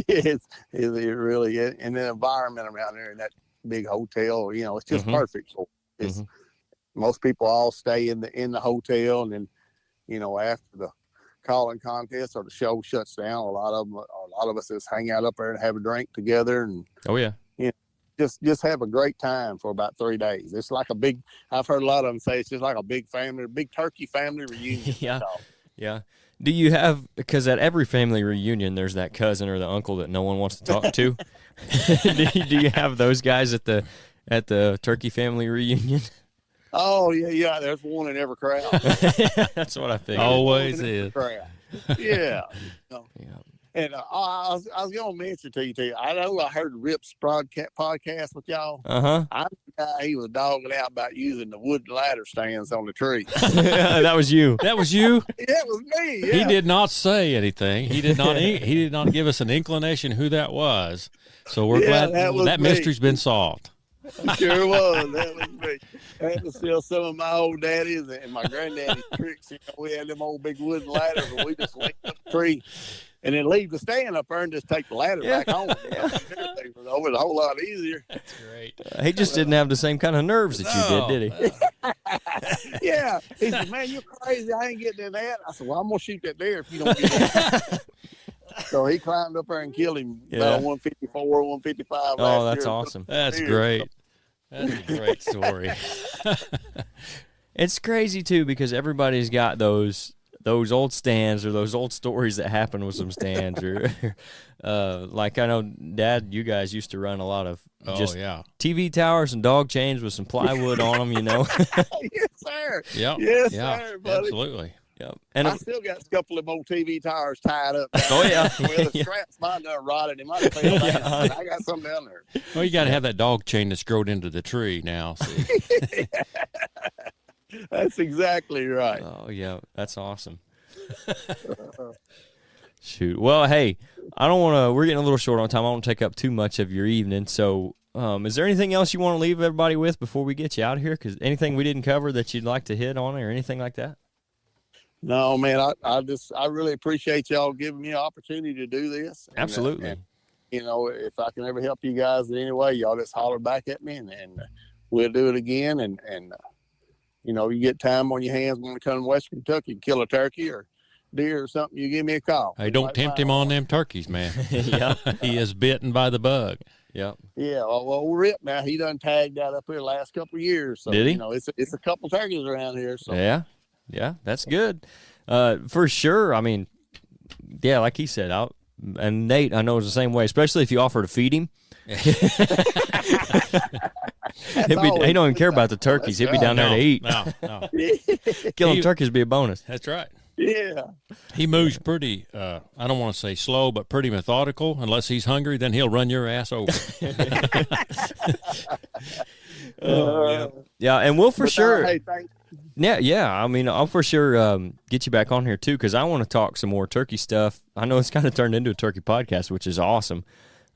Speaker 2: It really is. And the environment around there in that big hotel, it's just perfect. So it's, most people all stay in the hotel, and then, after the calling contest or the show shuts down, a lot of us just hang out up there and have a drink together, and just have a great time for about 3 days. It's like I've heard a lot of them say it's just like a big turkey family reunion.
Speaker 1: Yeah. Do you have, because at every family reunion there's that cousin or the uncle that no one wants to talk to? Do you have those guys at the turkey family reunion?
Speaker 2: Oh yeah. There's one in every crowd.
Speaker 1: That's what I think.
Speaker 3: Always is.
Speaker 2: Yeah. And I was going to mention to you, I know I heard Rip's podcast with y'all. He was dogging out about using the wood ladder stands on the tree.
Speaker 1: That was you.
Speaker 3: That was you?
Speaker 2: Yeah, it was me. Yeah.
Speaker 3: He did not say anything. He did not give us an inclination who that was. So we're glad that mystery's been solved.
Speaker 2: Sure was. That was me. I had to steal some of my old daddy's and my granddaddy's tricks. We had them old big wooden ladders, and we just linked up the tree and then leave the stand up there and just take the ladder back home. It was a whole lot easier.
Speaker 3: That's great.
Speaker 1: He just didn't have the same kind of nerves that you did he?
Speaker 2: Yeah. He said, "Man, you're crazy. I ain't getting in that." I said, "Well, I'm going to shoot that deer if you don't get in that." So he climbed up there and killed him about 154, 155.
Speaker 1: Oh, that's awesome.
Speaker 3: That's great. That's a great story.
Speaker 1: It's crazy too, because everybody's got those old stands or those old stories that happen with some stands, or like I know, Dad, you guys used to run a lot of TV towers and dog chains with some plywood on them,
Speaker 2: Yes, sir.
Speaker 3: Yep.
Speaker 2: Yes, sir, buddy.
Speaker 3: Absolutely.
Speaker 1: Yep. And
Speaker 2: I still got a couple of old TV towers tied up.
Speaker 1: Oh yeah.
Speaker 2: Well, the straps might have rotted. It might have fell down. I got some down there.
Speaker 3: Well, you got to have that dog chain that's growed into the tree now.
Speaker 2: That's exactly right.
Speaker 1: Oh yeah, that's awesome. Shoot. Well, hey, I don't want to. We're getting a little short on time. I don't want to take up too much of your evening. So, is there anything else you want to leave everybody with before we get you out of here? Because anything we didn't cover that you'd like to hit on, or anything like that?
Speaker 2: No, man. I really appreciate y'all giving me an opportunity to do this.
Speaker 1: Absolutely.
Speaker 2: And, if I can ever help you guys in any way, y'all just holler back at me, and we'll do it again. And you get time on your hands when you come to Western Kentucky and kill a turkey or deer or something, you give me a call.
Speaker 3: Hey, don't tempt him on them turkeys, man.
Speaker 1: Yeah.
Speaker 3: He is bitten by the bug.
Speaker 1: Yep.
Speaker 2: Yeah. Well, Rip now, he done tagged out up here the last couple of years. So,
Speaker 1: did he?
Speaker 2: It's a couple turkeys around here. So.
Speaker 1: Yeah, that's good. For sure. I mean, yeah, like he said, and Nate, I know, is the same way, especially if you offer to feed him. He don't even care about the turkeys. He'll be down there to eat.
Speaker 3: No.
Speaker 1: Killing turkeys would be a bonus.
Speaker 3: That's right.
Speaker 2: Yeah.
Speaker 3: He moves pretty, I don't want to say slow, but pretty methodical. Unless he's hungry, then he'll run your ass over.
Speaker 1: Yeah, and we'll for sure.
Speaker 2: Hey, thanks.
Speaker 1: Yeah. I mean, I'll for sure get you back on here, too, because I want to talk some more turkey stuff. I know it's kind of turned into a turkey podcast, which is awesome.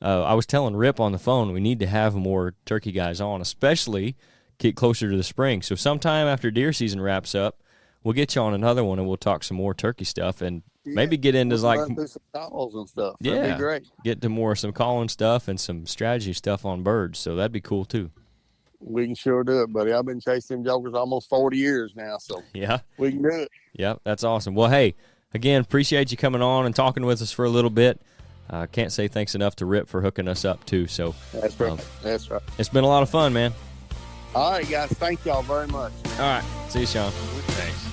Speaker 1: I was telling Rip on the phone we need to have more turkey guys on, especially get closer to the spring. So sometime after deer season wraps up, we'll get you on another one and we'll talk some more turkey stuff and maybe get into
Speaker 2: run through some calls and stuff. That'd be great.
Speaker 1: Get to more some calling stuff and some strategy stuff on birds. So that'd be cool too.
Speaker 2: We can sure do it, buddy. I've been chasing them jokers almost 40 years now, so
Speaker 1: yeah,
Speaker 2: we can do it.
Speaker 1: Yeah, that's awesome. Well, hey, again, appreciate you coming on and talking with us for a little bit. Can't say thanks enough to Rip for hooking us up too. So
Speaker 2: that's right. That's right.
Speaker 1: It's been a lot of fun, man.
Speaker 2: All right, guys. Thank y'all very much.
Speaker 1: All right. See you, Sean. Thanks.